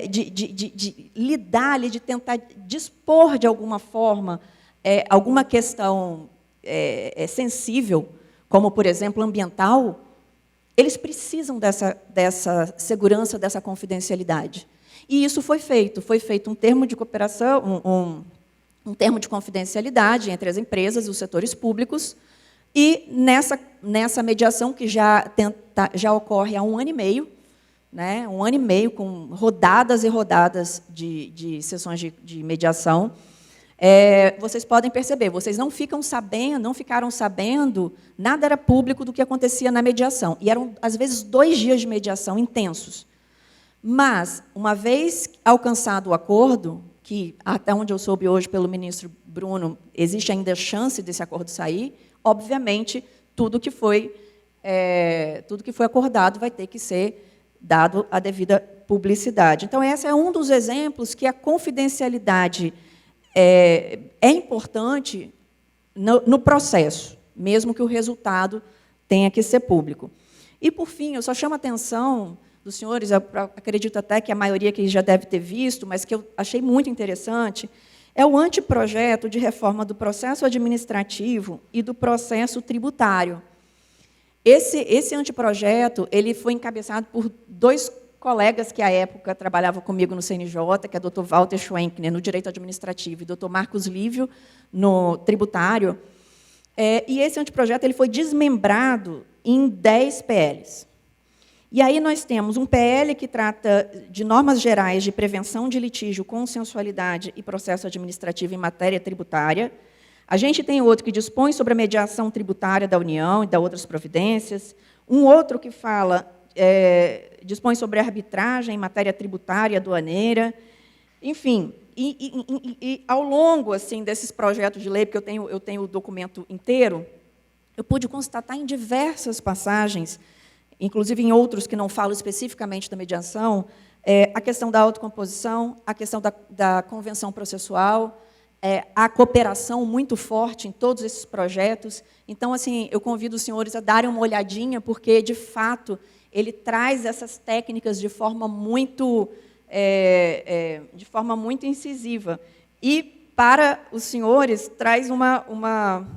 [SPEAKER 4] de lidar ali, de tentar dispor de alguma forma alguma questão sensível, como, por exemplo, ambiental, eles precisam dessa segurança, dessa confidencialidade. E isso foi feito um termo de cooperação, um termo de confidencialidade entre as empresas e os setores públicos, e nessa mediação, que já ocorre há 1 ano e meio, né, 1 ano e meio, com rodadas e rodadas de sessões de mediação, vocês podem perceber, vocês não ficaram sabendo, nada era público do que acontecia na mediação. E eram, às vezes, 2 dias de mediação intensos. Mas, uma vez alcançado o acordo, que, até onde eu soube hoje pelo ministro Bruno, existe ainda chance desse acordo sair, obviamente, tudo que foi acordado vai ter que ser dado a devida publicidade. Então, esse é um dos exemplos que a confidencialidade é importante no processo, mesmo que o resultado tenha que ser público. E, por fim, eu só chamo a atenção dos senhores, eu acredito até que a maioria que já deve ter visto, mas que eu achei muito interessante, é o anteprojeto de reforma do processo administrativo e do processo tributário. Esse anteprojeto ele foi encabeçado por 2 colegas que, à época, trabalhavam comigo no CNJ, que é o Dr. Walter Schwenkner, no Direito Administrativo, e o Dr. Marcos Lívio, no Tributário. E esse anteprojeto ele foi desmembrado em 10 PLs. E aí nós temos um PL que trata de normas gerais de prevenção de litígio, consensualidade e processo administrativo em matéria tributária. A gente tem outro que dispõe sobre a mediação tributária da União e das outras providências. Um outro que dispõe sobre a arbitragem em matéria tributária aduaneira. Enfim, e ao longo assim, desses projetos de lei, porque eu tenho o documento inteiro, eu pude constatar em diversas passagens, inclusive em outros que não falam especificamente da mediação, a questão da autocomposição, a questão da convenção processual, a cooperação muito forte em todos esses projetos. Então, assim, eu convido os senhores a darem uma olhadinha, porque, de fato, ele traz essas técnicas de forma muito incisiva. E, para os senhores, traz uma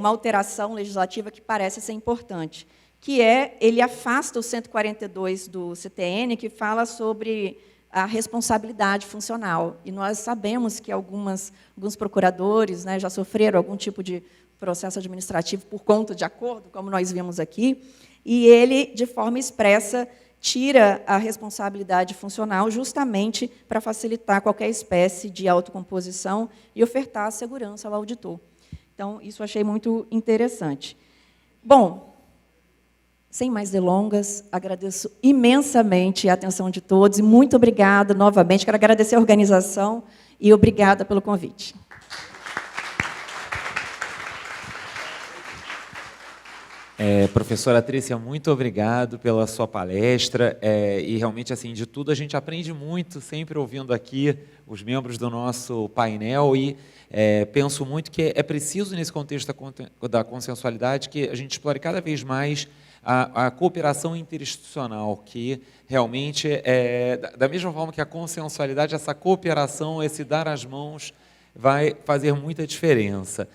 [SPEAKER 4] alteração legislativa que parece ser importante, que ele afasta o 142 do CTN, que fala sobre a responsabilidade funcional. E nós sabemos que alguns procuradores, né, já sofreram algum tipo de processo administrativo por conta de acordo, como nós vimos aqui, e ele, de forma expressa, tira a responsabilidade funcional justamente para facilitar qualquer espécie de autocomposição e ofertar a segurança ao auditor. Então, isso eu achei muito interessante. Bom, sem mais delongas, agradeço imensamente a atenção de todos e muito obrigada novamente. Quero agradecer a organização e obrigada pelo convite.
[SPEAKER 1] Professora Trícia, muito obrigado pela sua palestra. E realmente, assim, de tudo a gente aprende muito, sempre ouvindo aqui os membros do nosso painel, e penso muito que é preciso, nesse contexto da consensualidade, que a gente explore cada vez mais a cooperação interinstitucional, que realmente, da mesma forma que a consensualidade, essa cooperação, esse dar as mãos, vai fazer muita diferença.